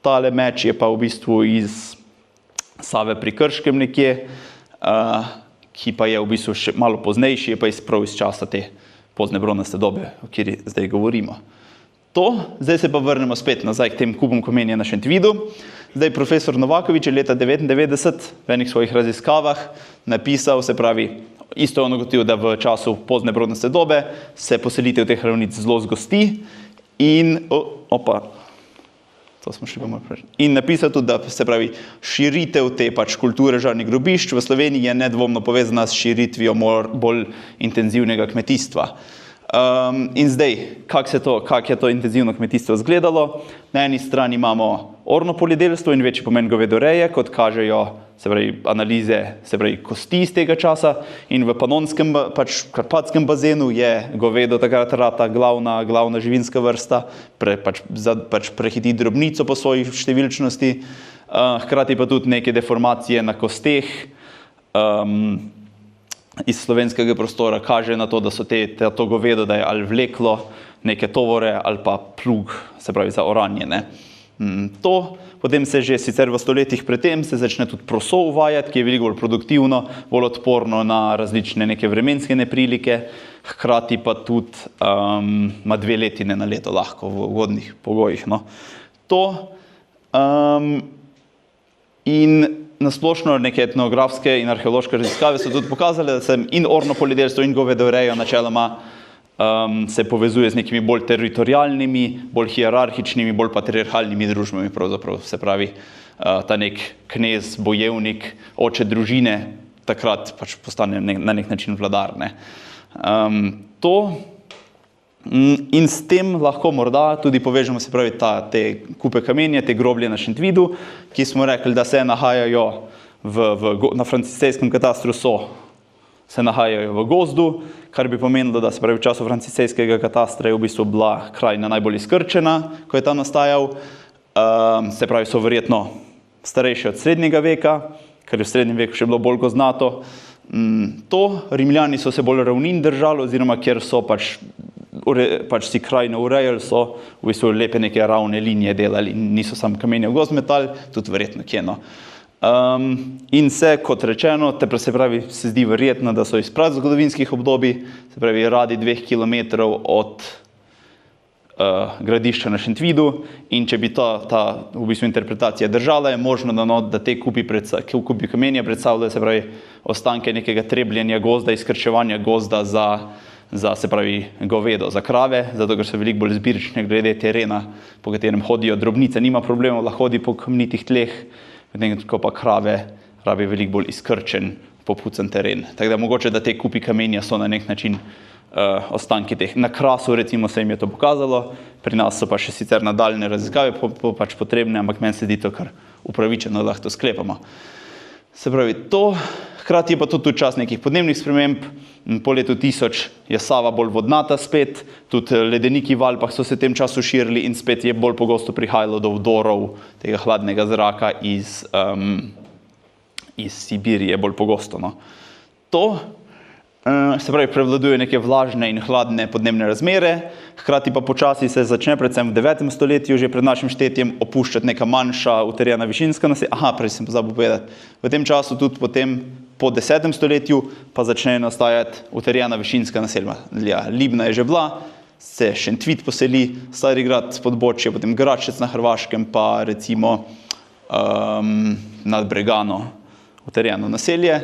B: Tale meč je pa v bistvu iz Save pri Krškem nekje, ki pa je v bistvu še malo poznejši, je pa prav iz časa te pozne bronaste dobe, o kateri zdaj govorimo. Zdaj se pa vrnemo spet nazaj k tem kupom kamenja na Šentvidu. Zdaj profesor Novakovič je leta 1999 v enih svojih raziskavah napisal, se pravi, isto on ugotovil, da v času pozne bronaste dobe se poselitev teh ravnic zelo zgosti in in napisal tudi, da se pravi, širitev te kulture žarnih grobišč v Sloveniji je nedvomno povezana s širitvijo bolj intenzivnega kmetijstva. In zdaj, kako je to intenzivno kmetijstvo izgledalo? Na eni strani imamo orno poljedelstvo in večji pomen govedoreje, kot kažejo, se pravi, analize, se pravi, kosti iz tega časa, in v panonskem, karpatskem bazenu je govedo takrat rata glavna živinska vrsta, prehiti drobnico po svoji številčnosti, hkrati pa tudi neke deformacije na kosteh iz slovenskega prostora kaže na to, da so to govedo, da je ali vleklo neke tovore ali pa plug, se pravi za oranje. Potem se že sicer v stoletjih predtem se začne tudi proso uvajati, ki je veliko bolj produktivno, bolj odporno na različne neke vremenske neprilike, hkrati pa tudi ima 2 letine na leto lahko v ugodnih pogojih. In nasplošno neke etnografske in arheološke raziskave so tudi pokazale, da se in orno poljedelstvo in govedorejo načeloma se povezuje z nekimi bolj teritorialnimi, bolj hierarhičnimi, bolj patriarhalnimi družbami pravzaprav. Se pravi, ta nek knez, bojevnik, oče družine takrat postane na nek način vladar. In s tem lahko morda tudi povežemo, se pravi, te kupe kamenja, te groblje na Šentvidu, ki smo rekli, da se nahajajo na franciscejskem katastru se nahajajo v gozdu, kar bi pomenilo, da se pravi v času franciscejskega katastra je v bistvu bila krajina najbolj izkrčena, ko je ta nastajal. Se pravi, so verjetno starejši od srednjega veka, ker je v srednjem veku še bilo bolj gozdnato. Rimljani so se bolj ravnin držali, oziroma kjer so si krajino urejali, so v bistvu lepe neke ravne linije delali in niso sam kamenje v gozd metali, tudi verjetno kjeno. In se, kot rečeno, se pravi, se zdi verjetno, da so iz prazgodovinskih obdobij, se pravi, radi 2 kilometrov od gradišča na Šentvidu in če bi ta v bistvu interpretacija držala, je možno, da te kupi kamenja predstavljajo, se pravi, ostanke nekega trebljenja gozda, izkrčevanja gozda za se pravi, govedo, za krave, zato ker so veliko bolj zbirčne glede terena, po katerem hodijo. Drobnica nima problemov, lahko hodi po kamnitih tleh, medtem ko pa krave rabi veliko bolj izkrčen, popucan teren. Tako da mogoče, da te kupi kamenja so na nek način ostanki teh. Na Krasu recimo se jim je to pokazalo, pri nas so pa še sicer nadaljne raziskave pač potrebne, ampak meni se zdi to kar upravičeno, da lahko to sklepamo. Se pravi, to, hkrati je pa tudi čas nekih podnebnih sprememb. Po letu 1000 je Sava bolj vodnata spet, tudi ledeniki v Alpah so se v tem času širili in spet je bolj pogosto prihajalo do vdorov tega hladnega zraka iz Sibirije, bolj pogosto. No. To, se pravi, prevladujejo neke vlažne in hladne podnebne razmere, hkrati pa počasi se začne, predvsem v 9. stoletju, že pred našim štetjem, opuščati neka manjša utrjena višinska naselja. Prej sem pozabil povedati. V tem času tudi potem, po 10. stoletju, pa začnejo nastajati utrjena višinska naselja. Libna je že bila, se Šentvid poseli, Starigrad, Spodbočje, potem Gračec na Hrvaškem, pa recimo nad Bregano utrjeno naselje.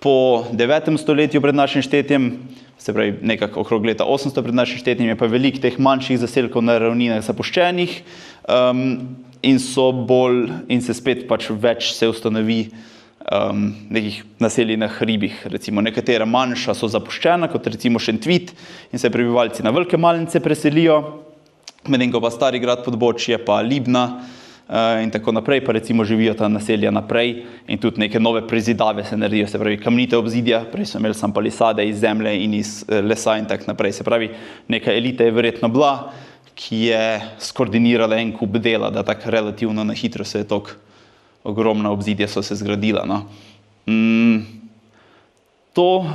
B: Po 9. stoletju pred našim štetjem, se pravi nekako okrog leta 800 pred našim štetjem, je pa veliko teh manjših zaselkov na ravninah zapuščenih in se spet pač več se ustanovi nekih naselij na hribih. Recimo nekatera manjša so zapuščena, kot recimo Šentvid, in se prebivalci na Velike Malnice preselijo, medtem ko pa Starigrad, Podbočje, pa Libna in tako naprej, pa recimo živijo ta naselja naprej in tudi neke nove prezidave se naredijo, se pravi kamnite obzidja, prej so imeli sam palisade iz zemlje in iz lesa in tako naprej. Se pravi, neka elita je verjetno bila, ki je skoordinirala en kup dela, da tako relativno na hitro se je tako ogromna obzidja so se zgradila. No. To,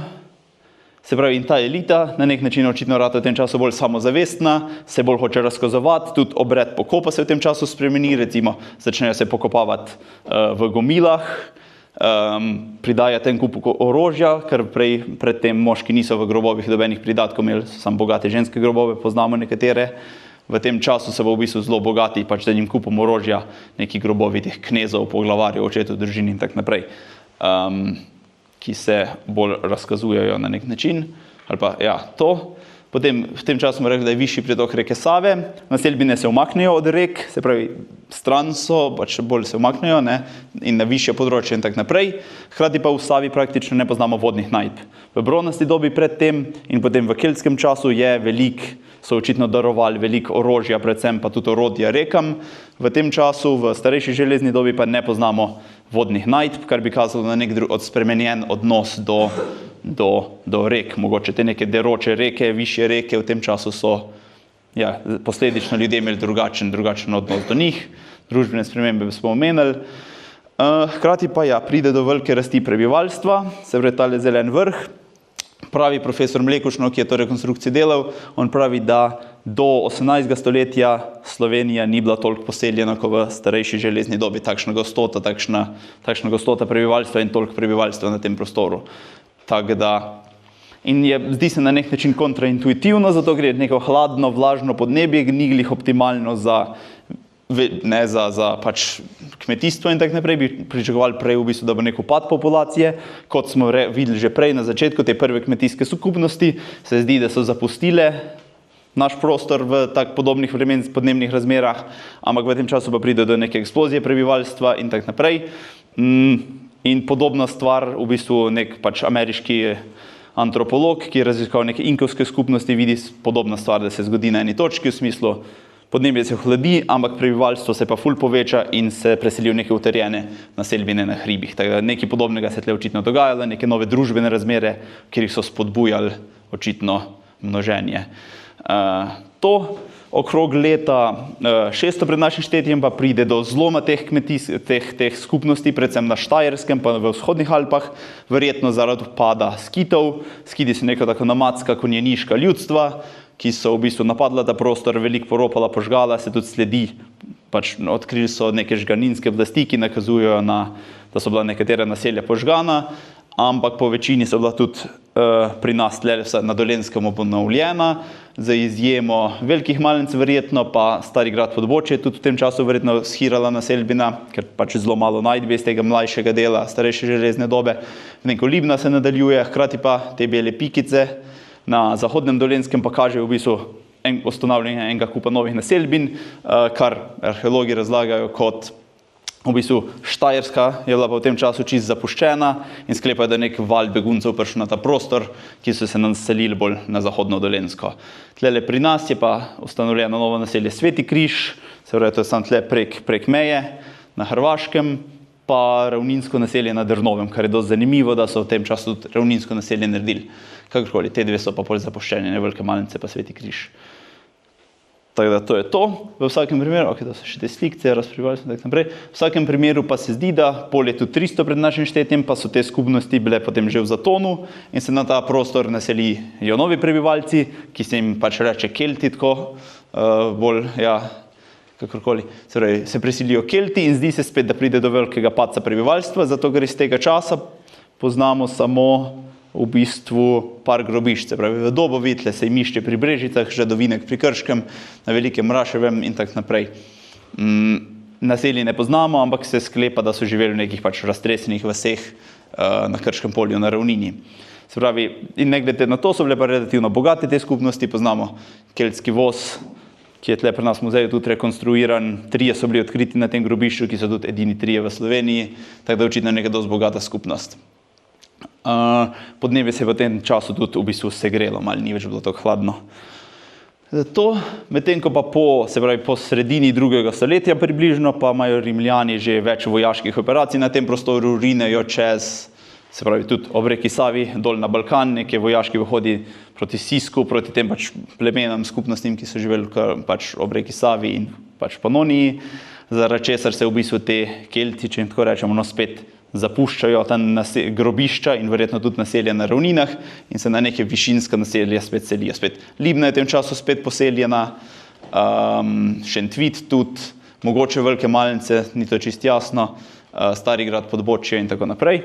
B: se pravi, in ta elita na nek način očitno rata v tem času bolj samozavestna, se bolj hoče razkazovati, tudi obred pokopa se v tem času spremeni, recimo začnejo se pokopavati v gomilah, pridajati en kup orožja, ker predtem moški niso v grobovih dobenih pridatkov, imeli so samo bogate ženske grobove, poznamo nekatere. V tem času se bo v bistvu zelo bogati, pač z enim kupom orožja, neki grobovi teh knezov, poglavarjev, očetov družin in tako naprej, ki se bolj razkazujejo na nek način. Ali pa, ja, to. Potem v tem času smo rekli, da je višji pretok reke Save, naselbine se umaknejo od rek, se pravi, stran so, pač bolj se umaknejo, ne, in na višje področje in tako naprej. Hkrati pa v Savi praktično ne poznamo vodnih najdb. V bronasti dobi predtem in potem v keltskem času so očitno darovali veliko orožja, predvsem pa tudi orodja rekam. V tem času, v starejši železni dobi pa ne poznamo vodnih najdb, kar bi kazalo na nek spremenjen odnos do rek. Mogoče te neke deroče reke, višje reke v tem času so, ja, posledično ljudje imeli drugačen odnos do njih. Družbene spremembe smo omenili. Hkrati pa ja, pride do velike rasti prebivalstva, se pravi tale zelen vrh. Pravi profesor Mlekušno, ki je to rekonstrukcijo delal, on pravi, da do 18. stoletja Slovenija ni bila toliko poseljena kot v starejši železni dobi, takšna gostota prebivalstva in toliko prebivalstva na tem prostoru. Tako da, in zdi se na nek način kontraintuitivno, zato gre neko hladno, vlažno podnebje, ni glih optimalno za pač kmetijstvo in tako naprej, bi pričakovali prej v bistvu, da bo nek upad populacije, kot smo videli že prej na začetku te prve kmetijske skupnosti, se zdi, da so zapustile naš prostor v tak podobnih podnebnih razmerah, ampak v tem času pa pride do neke eksplozije prebivalstva in tako naprej. In podobna stvar, v bistvu nek pač ameriški antropolog, ki je raziskal neke inkovske skupnosti, vidi podobna stvar, da se zgodi na eni točki, v smislu podnebje se hladi, ampak prebivalstvo se pa ful poveča in se preseli v neke utrjene naselbine na hribih. Tako da nekaj podobnega se tle očitno dogajalo, neke nove družbene razmere, kjer so spodbujali očitno množenje. To okrog leta 600 pred našim štetjem pa pride do zloma teh skupnosti, predvsem na Štajerskem pa v vzhodnih Alpah, verjetno zaradi upada skitov. Skiti so neka tako nomadska konjeniška ljudstva, ki so v bistvu napadla ta prostor, veliko poropala, požgala, se tudi sledi, pač odkrili so neke žganinske vlasti, ki nakazujejo da so bila nekatera naselja požgana, ampak po večini so bila tudi pri nas tle na Dolenjskem obnovljena. za izjemo velikih Malnic verjetno, pa Stari grad Podbočje tudi v tem času verjetno shirala naselbina, ker pač zelo malo najdbe iz tega mlajšega dela starejše železne dobe. Neko Libna se nadaljuje, hkrati pa te bele pikice na zahodnem Dolenjskem pa kažejo v bistvu ustanavljanje enega kupa novih naselbin, kar arheologi razlagajo kot v bistvu Štajerska je bila pa v tem času čisto zapuščena in sklepajo, da je nek val beguncev prišel na ta prostor, ki so se naselili bolj na zahodno Dolenjsko. Tlele pri nas je pa ustanovljeno novo naselje Sveti Križ, se pravi, to je samo tle prek meje na Hrvaškem, pa ravninsko naselje na Drnovem, kar je dosti zanimivo, da so v tem času tudi ravninsko naselje naredili. Kakorkoli, te dve so pa bolj zapuščene, ne Velike Malnice pa Sveti Križ. Tako da to je to. V vsakem primeru, da so še te slikce, razprebivalci in tako naprej. V vsakem primeru pa se zdi, da po letu 300 pred našim štetjem pa so te skupnosti bile potem že v zatonu in se na ta prostor naselijo novi prebivalci, ki se jim pač reče Kelti, tako bolj, kakorkoli. Se preselijo Kelti in zdi se spet, da pride do velikega padca prebivalstva, zato ker iz tega časa poznamo samo v bistvu par grobišč, se pravi v Dobovi, tle Sejmišče pri Brežicah, Žadovinek pri Krškem, na Velikem Mraševem in tako naprej. Naselji ne poznamo, ampak se sklepa, da so živeli v nekih pač raztresenih vaseh na Krškem polju, na ravnini. Se pravi, in ne glede na to, so bile pa relativno bogate te skupnosti, poznamo keltski voz, ki je tle pri nas v muzeju tudi rekonstruiran, 3 so bili odkriti na tem grobišču, ki so tudi edini 3 v Sloveniji, tako da očitno neka dosti bogata skupnost. Podnebje se je v tem času tudi v bistvu segrelo, malo ni več bilo tako hladno. Medtem ko pa po sredini 2. stoletja približno, pa imajo Rimljani že več vojaških operacij na tem prostoru, rinejo čez, se pravi tudi ob reki Savi, dol na Balkan, neke vojaški pohodi proti Sisku, proti tem pač plemenam, skupnostim, ki so živeli pač ob reki Savi in pač Panoniji, zaradi česar se v bistvu te Kelti, če jim tako rečemo, spet zapuščajo ta grobišča in verjetno tudi naselja na ravninah in se na neke višinska naselja spet selijo. Spet Libna je v tem času spet poseljena, Šentvit tudi, mogoče Velike Malnice, ni to čisto jasno, Stari grad Podbočje in tako naprej.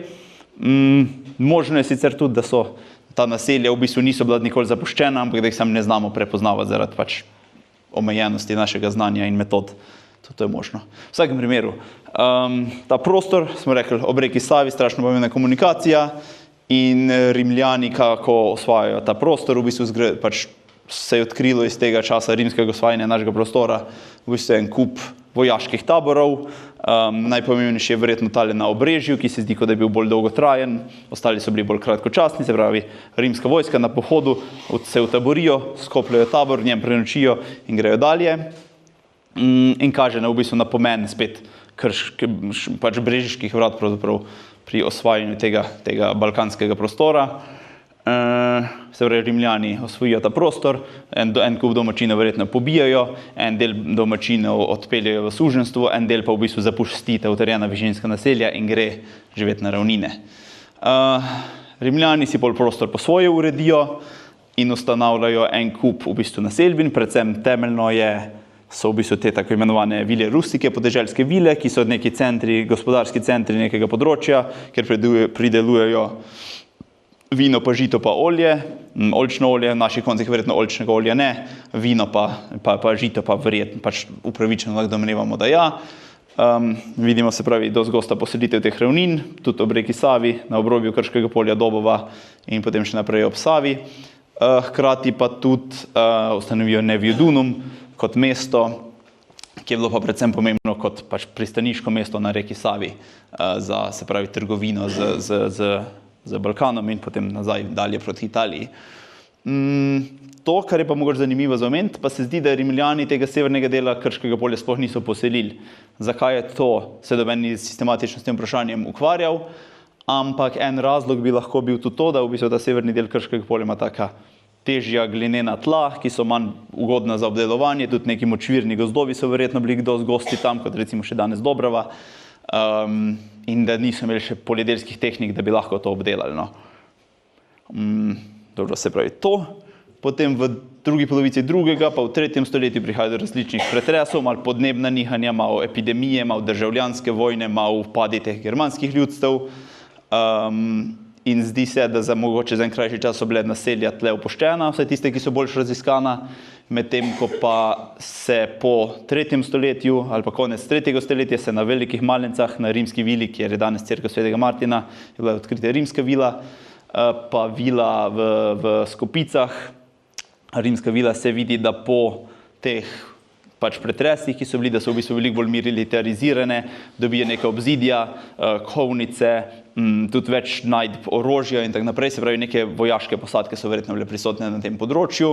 B: Možno je sicer tudi, da so ta naselja v bistvu niso bila nikoli zapuščena, ampak da jih sam ne znamo prepoznavati zaradi pač omejenosti našega znanja in metod. To je možno. V vsakem primeru, ta prostor, smo rekli, ob reki Savi, strašno pomembna komunikacija in Rimljani, kako osvajajo ta prostor, v bistvu pač se je odkrilo iz tega časa rimskega osvajanja našega prostora v bistvu en kup vojaških taborov. Najpomembnejši je verjetno tale na Obrežju, ki se zdi, kot da je bil bolj dolgotrajen, ostali so bili bolj kratkočasni, se pravi, rimska vojska na pohodu se utaborijo, skopljajo tabor, v njem prenočijo in grejo dalje. In kaže v bistvu na pomen spet pač brežiških vrat pravzaprav pri osvajanju tega balkanskega prostora. Se pravi, Rimljani osvojijo ta prostor, en kup domačinov verjetno pobijajo, en del domačinov odpeljajo v suženjstvo, en del pa v bistvu zapusti ta utrjena višinska naselja in gre živeti na ravnine. Rimljani si bolj prostor po svoje uredijo in ustanavljajo en kup v bistvu naselbin, predvsem temeljno so v bistvu te tako imenovane vile rustike, podeželske vile, ki so neki centri, gospodarski centri nekega področja, kjer pridelujejo vino, pa žito, pa olje, oljčno olje, v naših koncih verjetno oljčnega olja ne, vino pa žito pa verjetno, pač upravičeno lahko domnevamo, da ja. Vidimo, se pravi, dosti gosta poselitev teh ravnin, tudi ob reki Savi, na obrobju Krškega polja, Dobova in potem še naprej ob Savi. Hkrati pa tudi ustanovijo Neviodunum, kot mesto, ki je bilo pa predvsem pomembno kot pač pristaniško mesto na reki Savi za, se pravi, trgovino z Balkanom in potem nazaj dalje proti Italiji. To, kar je pa mogoče zanimivo za omeniti, pa se zdi, da Rimljani tega severnega dela Krškega polja sploh niso poselili. Zakaj je to, se noben ni sistematično s tem vprašanjem ukvarjal, ampak en razlog bi lahko bil tudi to, da v bistvu ta severni del Krškega polja ima taka težja glinena tla, ki so manj ugodna za obdelovanje, tudi neki močvirni gozdovi so verjetno bili dosti gosti tam, kot recimo še danes Dobrava, in da niso imeli še poljedelskih tehnik, da bi lahko to obdelali. Dobro, se pravi to. Potem v drugi polovici 2., pa v 3. stoletju prihaja do različnih pretresov, malo podnebna nihanja, malo epidemije, malo državljanske vojne, malo vpadi teh germanskih ljudstev. in zdi se, da za mogoče za en krajši čas so bile naselja tle opuščena, vse tiste, ki so bolj raziskana, medtem ko pa se po 3. stoletju ali pa konec 3. stoletja se na Velikih Maljencah, na rimski vili, kjer je danes cerkev Svetega Martina, je bila odkrita rimska vila, pa vila v Skopicah. Rimska vila se vidi, da po teh pretresih, ki so bili, da so v bistvu veliko bolj militarizirane, dobijo neka obzidja, kovnice, tudi več najdb orožja in tako naprej, se pravi, neke vojaške posadke so verjetno bile prisotne na tem področju.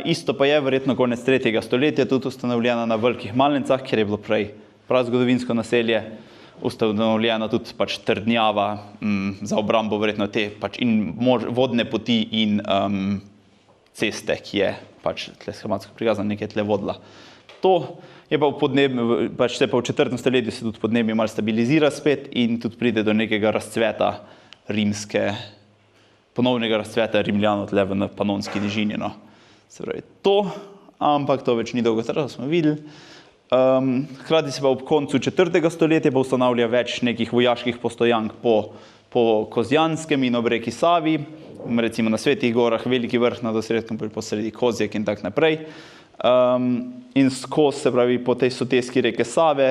B: Isto pa je verjetno konec 3. stoletja tudi ustanovljena na Velikih Maljencah, kjer je bilo prej prazgodovinsko naselje, ustanovljena tudi trdnjava za obrambo verjetno te in vodne poti in ceste, ki je tle schematsko prikazano, nekaj tle vodila. To je pa v podnebju, se pa v 4. stoletju se tudi podnebje malo stabilizira spet in tudi pride do nekega razcveta ponovnega razcveta Rimljanov tle v Panonski nižini, no. Se pravi to, ampak to več ni dolgo trajalo, smo videli. Hkrati se pa ob koncu 4. stoletja pa ustanavlja več nekih vojaških postojank po Kozjanskem in ob reki Savi, recimo na Svetih gorah, Veliki Vrh nad Osredkom, posredi Kozjek in tak naprej. In skozi, se pravi, po tej soteski reke Save,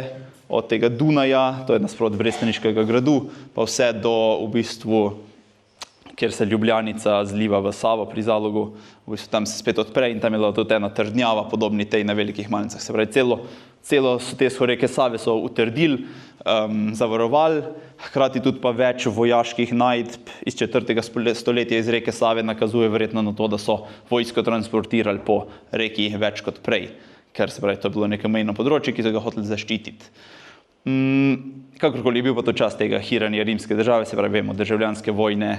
B: od tega Dunaja, to je nasprot Brestaniškega gradu, pa vse do v bistvu, kjer se Ljubljanica zliva v Savo pri Zalogu, v bistvu tam se spet odpre in tam je bila tudi ena trdnjava, podobni tej na Velikih Maljencah. Se pravi, celo sotesko reke Save so utrdili, zavarovali, hkrati tudi pa več vojaških najdb iz 4. stoletja iz reke Save nakazuje verjetno na to, da so vojsko transportirali po reki več kot prej, ker se pravi, to je bilo neko mejno področje, ki so ga hoteli zaščititi. Kakorkoli je bil pa to čas tega hiranja rimske države, se pravi, vemo, državljanske vojne,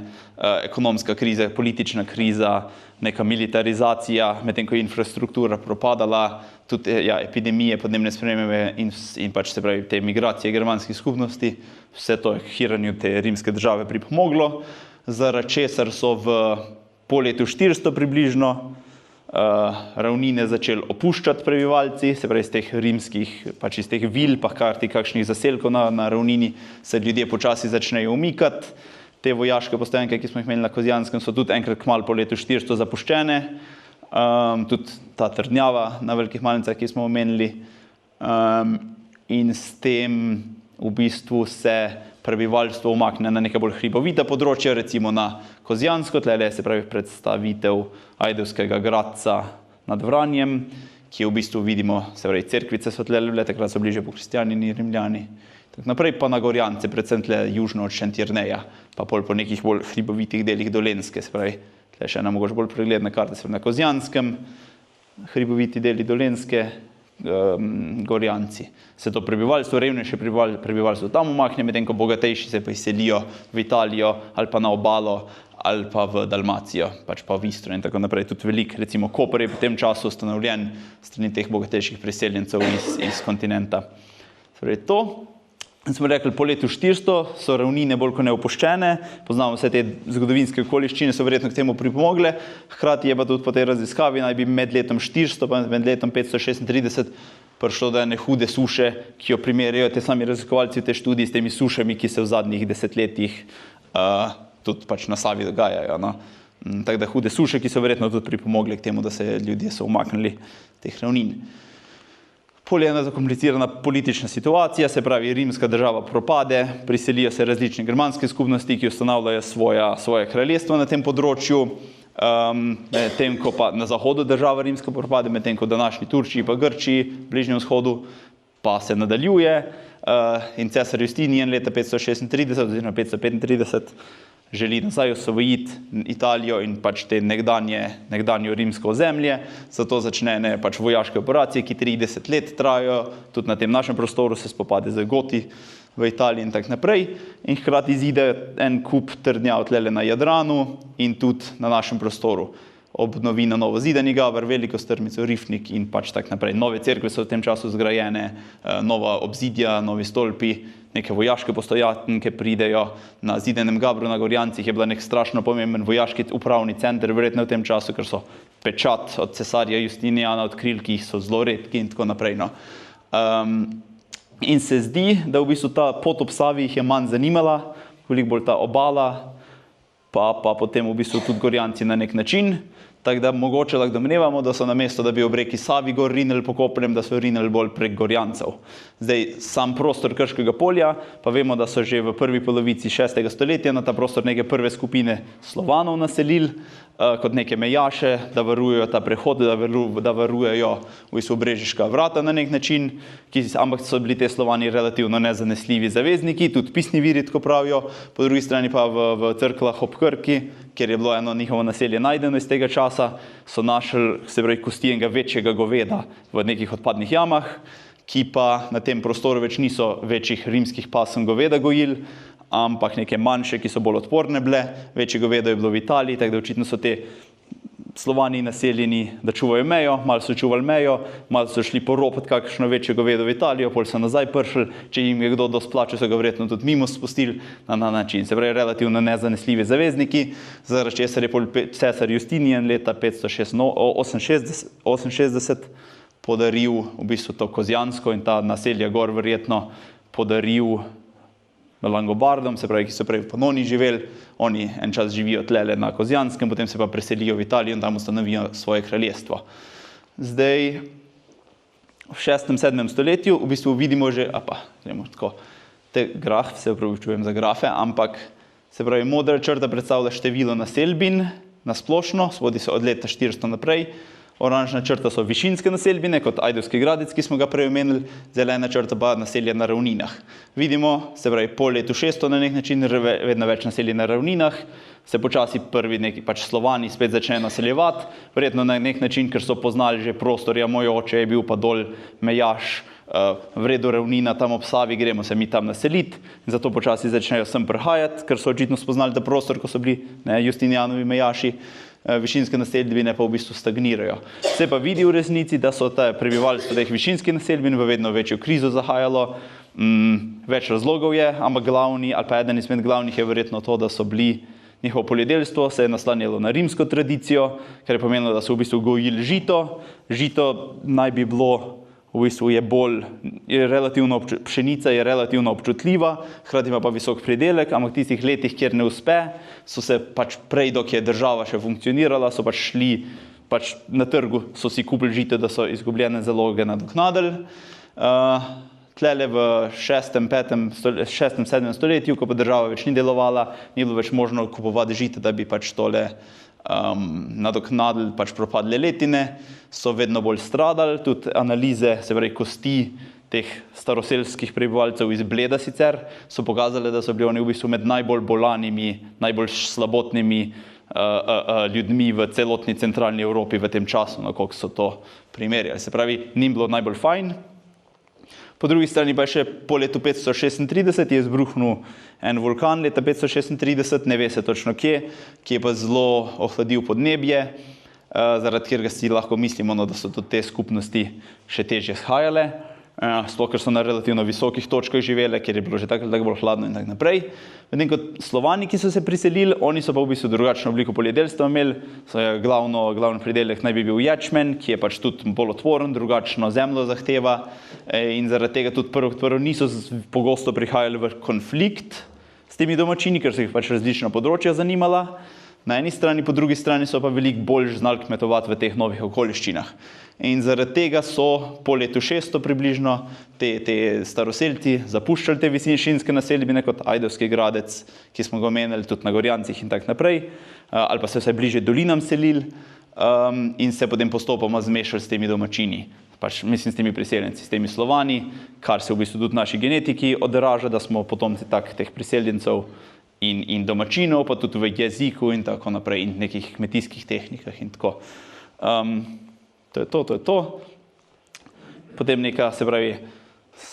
B: ekonomska kriza, politična kriza, neka militarizacija, medtem ko je infrastruktura propadala, tudi epidemije, podnebne spremembe in se pravi, te migracije germanskih skupnosti, vse to je hiranju te rimske države pripomoglo, zaradi česar so po letu 400 približno ravnine začeli opuščati prebivalci, se pravi iz teh rimskih, iz teh vil, pa hkrati kakšnih zaselkov na ravnini se ljudje počasi začnejo umikati. Te vojaške postojanke, ki smo jih imeli na Kozjanskem, so tudi enkrat kmalu po letu 400 zapuščene, tudi ta trdnjava na Velikih Maljencah, ki smo omenili, in s tem v bistvu se prebivalstvo umakne na neka bolj hribovita področja, recimo na Kozjansko, tle se pravi predstavitev Ajdovskega gradca nad Vranjem, ki v bistvu vidimo, se pravi, cerkvice so tle bile, takrat so bliže pokristjanjeni Rimljani. Tako naprej pa na Gorjance, predvsem tle južno od Šentjerneja, pa pol po nekih bolj hribovitih delih Dolenjske, se pravi, tle še ena mogoče bolj pregledna karta, se pravi na Kozjanskem, hriboviti deli Dolenjske, Gorjanci. Se to prebivalstvo, revnejše prebivalstvo tam umakne, medtem ko bogatejši se pa izselijo v Italijo ali pa na obalo ali pa v Dalmacijo, pa v Istro in tako naprej. Tudi velik, recimo Koper je v tem času ustanovljen strani teh bogatejših priseljencev iz kontinenta. Torej to. Smo rekli, po letu 400 so ravnine bolj kot neopuščene, poznamo vse te zgodovinske okoliščine, so verjetno k temu pripomogle, hkrati je pa tudi po tej raziskavi naj bi med letom 400 pa med letom 536 prišlo do ene hude suše, ki jo primerjajo te sami raziskovalci v tej študiji s temi sušami, ki se v zadnjih desetletjih tudi na Savi dogajajo. No. Tako da hude suše, ki so verjetno tudi pripomogle k temu, da se ljudje so umaknili teh ravnin. Pol je ena zakomplicirana politična situacija, se pravi, rimska država propade, priselijo se različne germanske skupnosti, ki ustanavljajo svoje kraljestvo na tem področju, medtem ko pa na zahodu država rimska propade, medtem ko današnji Turčiji pa Grčiji, Bližnjem vzhodu, pa se nadaljuje in cesar Justinijan leta 536 oziroma 535 želi nazaj osvojiti Italijo in te nekdanjo rimsko ozemlje, zato začne vojaške operacije, ki 30 let trajajo, tudi na tem našem prostoru se spopade z Goti v Italiji in tako naprej, in hkrati izide en kup trdnjav tlele na Jadranu in tudi na našem prostoru. Obnovi na novo zidani Gaber, Veliko Strmico, Rifnik in tako naprej. Nove cerkve so v tem času zgrajene, nova obzidja, novi stolpi, neke vojaške postojanke pridejo. Na zidanem Gabru na Gorjancih je bila nek strašno pomemben vojaški upravni center, verjetno v tem času, ker so pečat od cesarja Justinijana odkrili, ki so zelo redki in tako naprej. No. In se zdi, da v bistvu ta pot ob Savi jih je manj zanimala, koliko bolj ta obala, pa potem v bistvu tudi Gorjanci na nek način. Tako da mogoče lahko domnevamo, da so namesto, da bi ob reki Savi gor rinili po Kopnem, da so rinili bolj prek Gorjancev. Zdaj, sam prostor Krškega polja, pa vemo, da so že v prvi polovici 6. stoletja na ta prostor neke prve skupine Slovanov naselili, kot neke mejaše, da varujejo ta prehod, da varujejo v bistvu Brežiška vrata na nek način, ampak so bili te Slovani relativno nezanesljivi zavezniki, tudi pisni viri tako pravijo, po drugi strani pa v Cerklah ob Krki, kjer je bilo eno njihovo naselje najdeno iz tega časa, so našli, se pravi, kosti enega večjega goveda v nekih odpadnih jamah, ki pa na tem prostoru več niso večjih rimskih pasem goveda gojili, ampak neke manjše, ki so bolj odporne bile. Večje govedo je bilo v Italiji, tako da očitno so te Slovani naseljeni, da čuvajo mejo, malo so čuvali mejo, malo so šli poropati kakšno večje govedo v Italijo, pol so nazaj prišli, če jim je kdo dosti plačal, so ga verjetno tudi mimo spustili na način. Se pravi, relativno nezanesljivi zavezniki, zaradi česar je pol cesar Justinian leta 568 podaril v bistvu to Kozjansko in ta naselja gor verjetno podaril Langobardom, se pravi, ki so prej v Panoniji živeli, oni en čas živijo tlele na Kozjanskem, potem se pa preselijo v Italijo in tam ustanovijo svoje kraljestvo. Zdaj, v 6. 7. stoletju v bistvu vidimo že, te graf, se upravičujem za grafe, ampak se pravi, modra črta predstavlja število naselbin na splošno, svodi se od leta 400 naprej, oranžna črta so višinske naselbine, kot Ajdovski Gradec, ki smo ga prej omenili, zelena črta pa naselja na ravninah. Vidimo, se pravi, po letu 600 na nek način vedno več naselij na ravninah, se počasi prvi neki Slovani spet začnejo naseljevati, verjetno na nek način, ker so poznali že prostor, ja, moj oče je bil pa dol mejaš, v redu ravnina tam ob Savi, gremo se mi tam naseliti, in zato počasi začnejo sem prihajati, ker so očitno spoznali ta prostor, ko so bili Justinijanovi mejaši, višinske naseljbine pa v bistvu stagnirajo. Se pa vidi v resnici, da so te prebivalstvo teh višinskih naseljbin v vedno večjo krizo zahajalo. Več razlogov je, ampak glavni, ali pa eden izmed glavnih je verjetno to, da so bili njihovo poljedelstvo, se je naslanjalo na rimsko tradicijo, kar je pomenilo, da so v bistvu gojili žito. Žito naj bi bilo v bistvu pšenica je relativno občutljiva, hkrati ima pa visok pridelek, ampak v tistih letih, kjer ne uspe, so se pač prej, dok je država še funkcionirala, so pač šli na trgu, so si kupili žito, da so izgubljene zaloge nadoknadili. Tlele v 6. 7. stoletju, ko pa država več ni delovala, ni bilo več možno kupovati žita, da bi pač tole nadoknadili propadle letine, so vedno bolj stradali, tudi analize, se pravi kosti teh staroselskih prebivalcev iz Bleda sicer, so pokazali, da so bili oni v bistvu med najbolj bolanimi, najbolj slabotnimi ljudmi v celotni centralni Evropi v tem času, na koliko so to primerjali. Se pravi, ni bilo najbolj fajn. Po drugi strani pa je še po letu 536 je izbruhnil en vulkan leta 536, ne ve se točno kje, ki je pa zelo ohladil podnebje, zaradi katerega si lahko mislimo, da so tudi te skupnosti še težje shajale, sploh ker so na relativno visokih točkah živele, ker je bilo že tako bolj hladno in tako naprej. Medtem kot Slovani, ki so se priselili, oni so pa v bistvu drugačno obliko poljedelstva imeli, glavni pridelek naj bi bil ječmen, ki je pač tudi bolj otvoren, drugačno zemljo zahteva in zaradi tega tudi prvo niso pogosto prihajali v konflikt s temi domačini, ker so jih pač različna področja zanimala. Na eni strani, po drugi strani so pa veliko bolj znali kmetovati v teh novih okoliščinah. In zaradi tega so po letu 600 približno te staroselci zapuščali te višinske naseljbine kot Ajdovski Gradec, ki smo ga omenili tudi na Gorjancih in tako naprej, ali pa se vsaj bliže dolinam selili in se potem postopoma zmešali s temi domačini, mislim s temi priseljenci, s temi Slovani, kar se v bistvu tudi naši genetiki odraža, da smo potomci teh priseljencev in domačinov, pa tudi v jeziku in tako naprej, in nekih kmetijskih tehnikah in tako. To je to. Potem neka, se pravi,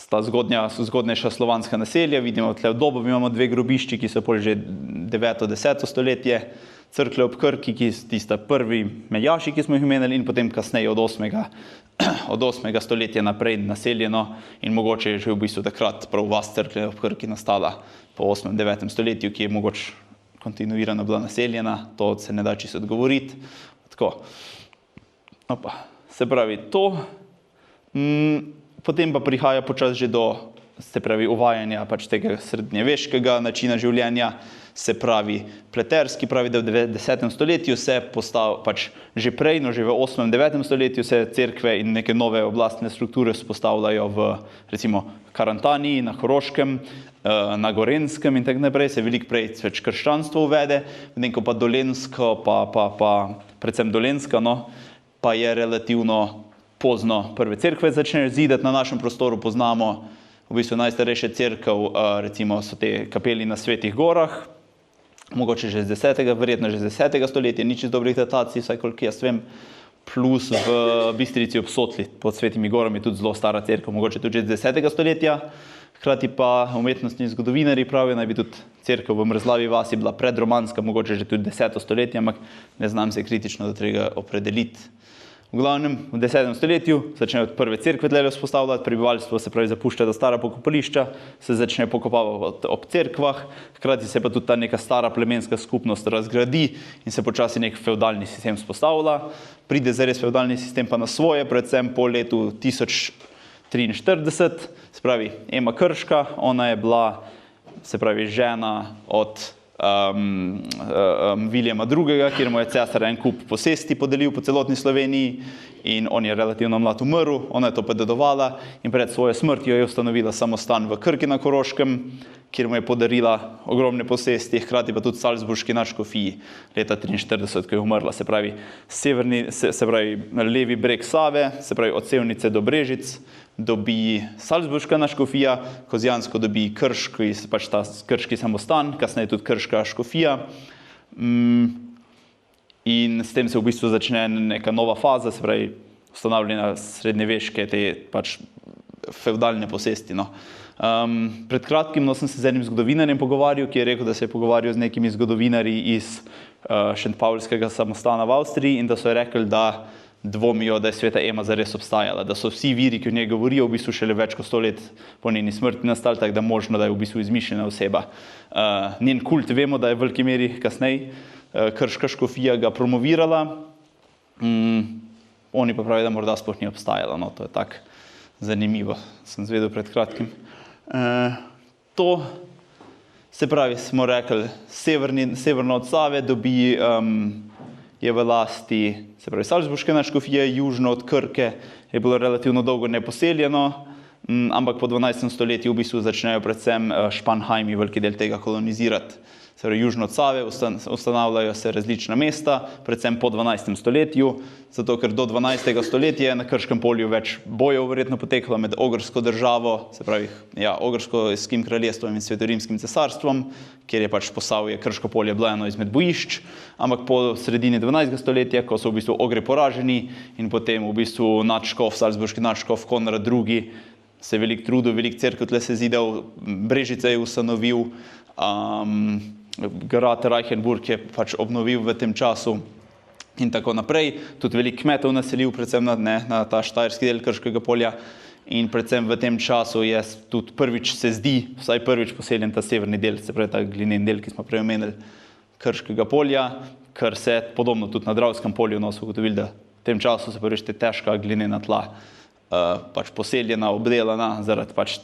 B: ta zgodnejša slovanska naselja, vidimo tle v Dobovi imamo dve grobišči, ki so pol že 9. 10. stoletje, Cerkle ob Krki, ki tista prvi mejaši, ki smo jih omenili, in potem kasneje od 8. stoletja naprej naseljeno in mogoče je že v bistvu takrat prav vas Cerkle ob Krki nastala po 8. 9. stoletju, ki je mogoče kontinuirano bila naseljena, to se ne da čisto odgovoriti. Tako. Se pravi to. Potem pa prihaja počas že do se pravi uvajanja pač tega srednjeveškega načina življenja, se pravi pleterski, pravi, da v 10. stoletju se pač že prej, no že v 8. 9. stoletju se cerkve in neke nove oblastne strukture spostavljajo v recimo Karantaniji, na Koroškem, na Gorenskem in tako naprej, se veliko prej več krščanstvo uvede, medtem ko pa Dolenjsko, pa predvsem Dolenjska, no, pa je relativno pozno prve cerkve začnejo zidati. Na našem prostoru poznamo v bistvu najstarejše cerkev, recimo so te kapeli na Svetih gorah, mogoče že z 10., verjetno že z 10. stoletja, nič iz dobrih datacij, vsaj koliko jaz vem, plus v Bistrici ob Sotli, pod Svetimi gorami, tudi zelo stara cerkev, mogoče tudi že z 10. stoletja. Hkrati pa umetnostni zgodovinarji pravijo, naj bi tudi cerkev v Mrzlavi vasi bila predromanska, mogoče že tudi 10. stoletje, ampak ne znam se kritično do tega opredeliti. V glavnem, v 10. stoletju začnejo prve cerkve tlele vzpostavljati, prebivalstvo se pravi zapušča ta stara pokopališča, se začne pokopavati ob cerkvah, hkrati se pa tudi ta neka stara plemenska skupnost razgradi in se počasi nek fevdalni sistem vzpostavlja. Pride zares fevdalni sistem pa na svoje, predvsem po letu 1043, se pravi Ema Krška, ona je bila, se pravi, žena od Viljama II., kjer mu je cesar en kup posesti podelil po celotni Sloveniji in on je relativno mlad umrl, ona je to podedovala in pred svojo smrtjo je ustanovila samostan v Krki na Koroškem, kjer mu je podarila ogromne posesti, hkrati pa tudi salzburški nadškofiji leta 1943, ko je umrla. Se pravi, levi breg Save, se pravi od Sevnice do Brežic, dobi salzburška nadškofija, Kozjansko dobi krški, pač ta krški samostan, kasneje tudi krška škofija. In s tem se v bistvu začne neka nova faza, se pravi ustanavljena srednjeveške te pač fevdalne posesti. No. Pred kratkim sem se z enim zgodovinarjem pogovarjal, ki je rekel, da se je pogovarjal z nekimi zgodovinarji iz Šentpavlskega samostana v Avstriji in da so rekli, da dvomijo, da je sveta Ema zares obstajala, da so vsi viri, ki o njej govorijo, v bistvu šele več kot 100 let po njeni smrti nastali, tako da možno, da je v bistvu izmišljena oseba. Njen kult vemo, da je v veliki meri kasneje krška škofija ga promovirala, oni pa pravijo, da morda sploh ni obstajala, no, to je tako zanimivo, sem zvedel pred kratkim. To, se pravi, smo rekli, severno od Save dobi, je v lasti, se pravi, salzburške nadškofije, južno od Krke je bilo relativno dolgo neposeljeno, ampak po 12. stoletju v bistvu začnejo predvsem Španhajmi veliki del tega kolonizirati. Se pravi, južno od Save ustanavljajo se različna mesta, predvsem po 12. stoletju, zato ker do 12. stoletja je na Krškem polju več bojev verjetno potekalo med ogrsko državo, se pravi, ja, ogrskim kraljestvom in Svetorimskim cesarstvom, kjer je pač Posavje, Krško polje bilo eno izmed bojišč, ampak po sredini 12. stoletja, ko so v bistvu ogre poraženi in potem v bistvu nadškof, salzburški nadškof Konrad II. Se je veliko trudil, veliko cerkev tle se zidal, Brežice je ustanovil, grad Reichenburg je pač obnovil v tem času in tako naprej. Tudi veliko kmetov naselil, predvsem na ta štajerski del Krškega polja in predvsem v tem času je tudi prvič se zdi, vsaj prvič poseljen ta severni del, se pravi ta glinen del, ki smo prej omenili, Krškega polja, kar se podobno tudi na Dravskem polju, no, so ugotovili, da v tem času se prvič te težka glinena tla pač poseljena, obdelana zaradi pač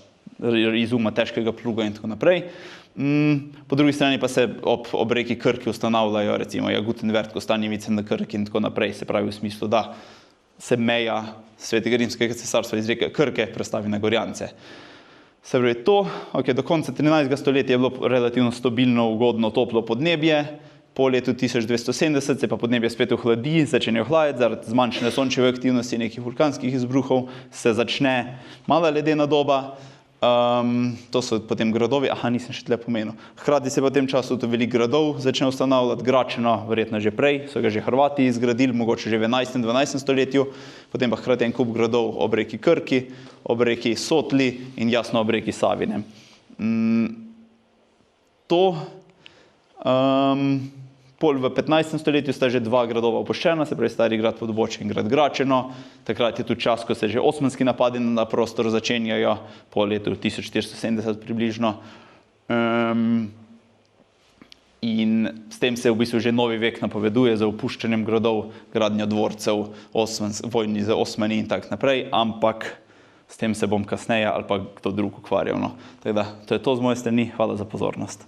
B: izuma težkega pluga in tako naprej. Po drugi strani pa se ob reki Krki ustanavljajo recimo Gutenberg, Kostanjevice na Krki in tako naprej, se pravi v smislu, da se meja Svetega rimskega cesarstva iz reke Krke prestavi na Gorjance. Se pravi to, do konca 13. stoletja je bilo relativno stabilno, ugodno, toplo podnebje, po letu 1270 se pa podnebje spet ohladi, začne ohlajati zaradi zmanjšane sončeve aktivnosti, nekih vulkanskih izbruhov, se začne mala ledena doba. To so potem gradovi, nisem še tle pomenil. Hkrati se pa v tem času tudi veliko gradov začne ustanavljati, Gračeno, verjetno že prej, so ga že Hrvati izgradili, mogoče že v 11. 12. stoletju, potem pa hkrati en kup gradov ob reki Krki, ob reki Sotli in jasno ob reki Savine. Pol v 15. stoletju sta že dva gradova opuščena, se pravi Stari grad Podbočje in grad Gračeno. Takrat je tudi čas, ko se že osmanski napadi na prostor začenjajo, po letu 1470 približno. In s tem se v bistvu že novi vek napoveduje za opuščanjem gradov, gradnjo dvorcev, vojni z Osmani in tako naprej, ampak s tem se bom kasneje ali pa kdo drug ukvarjal. No. Tako da, to je to z moje strani. Hvala za pozornost.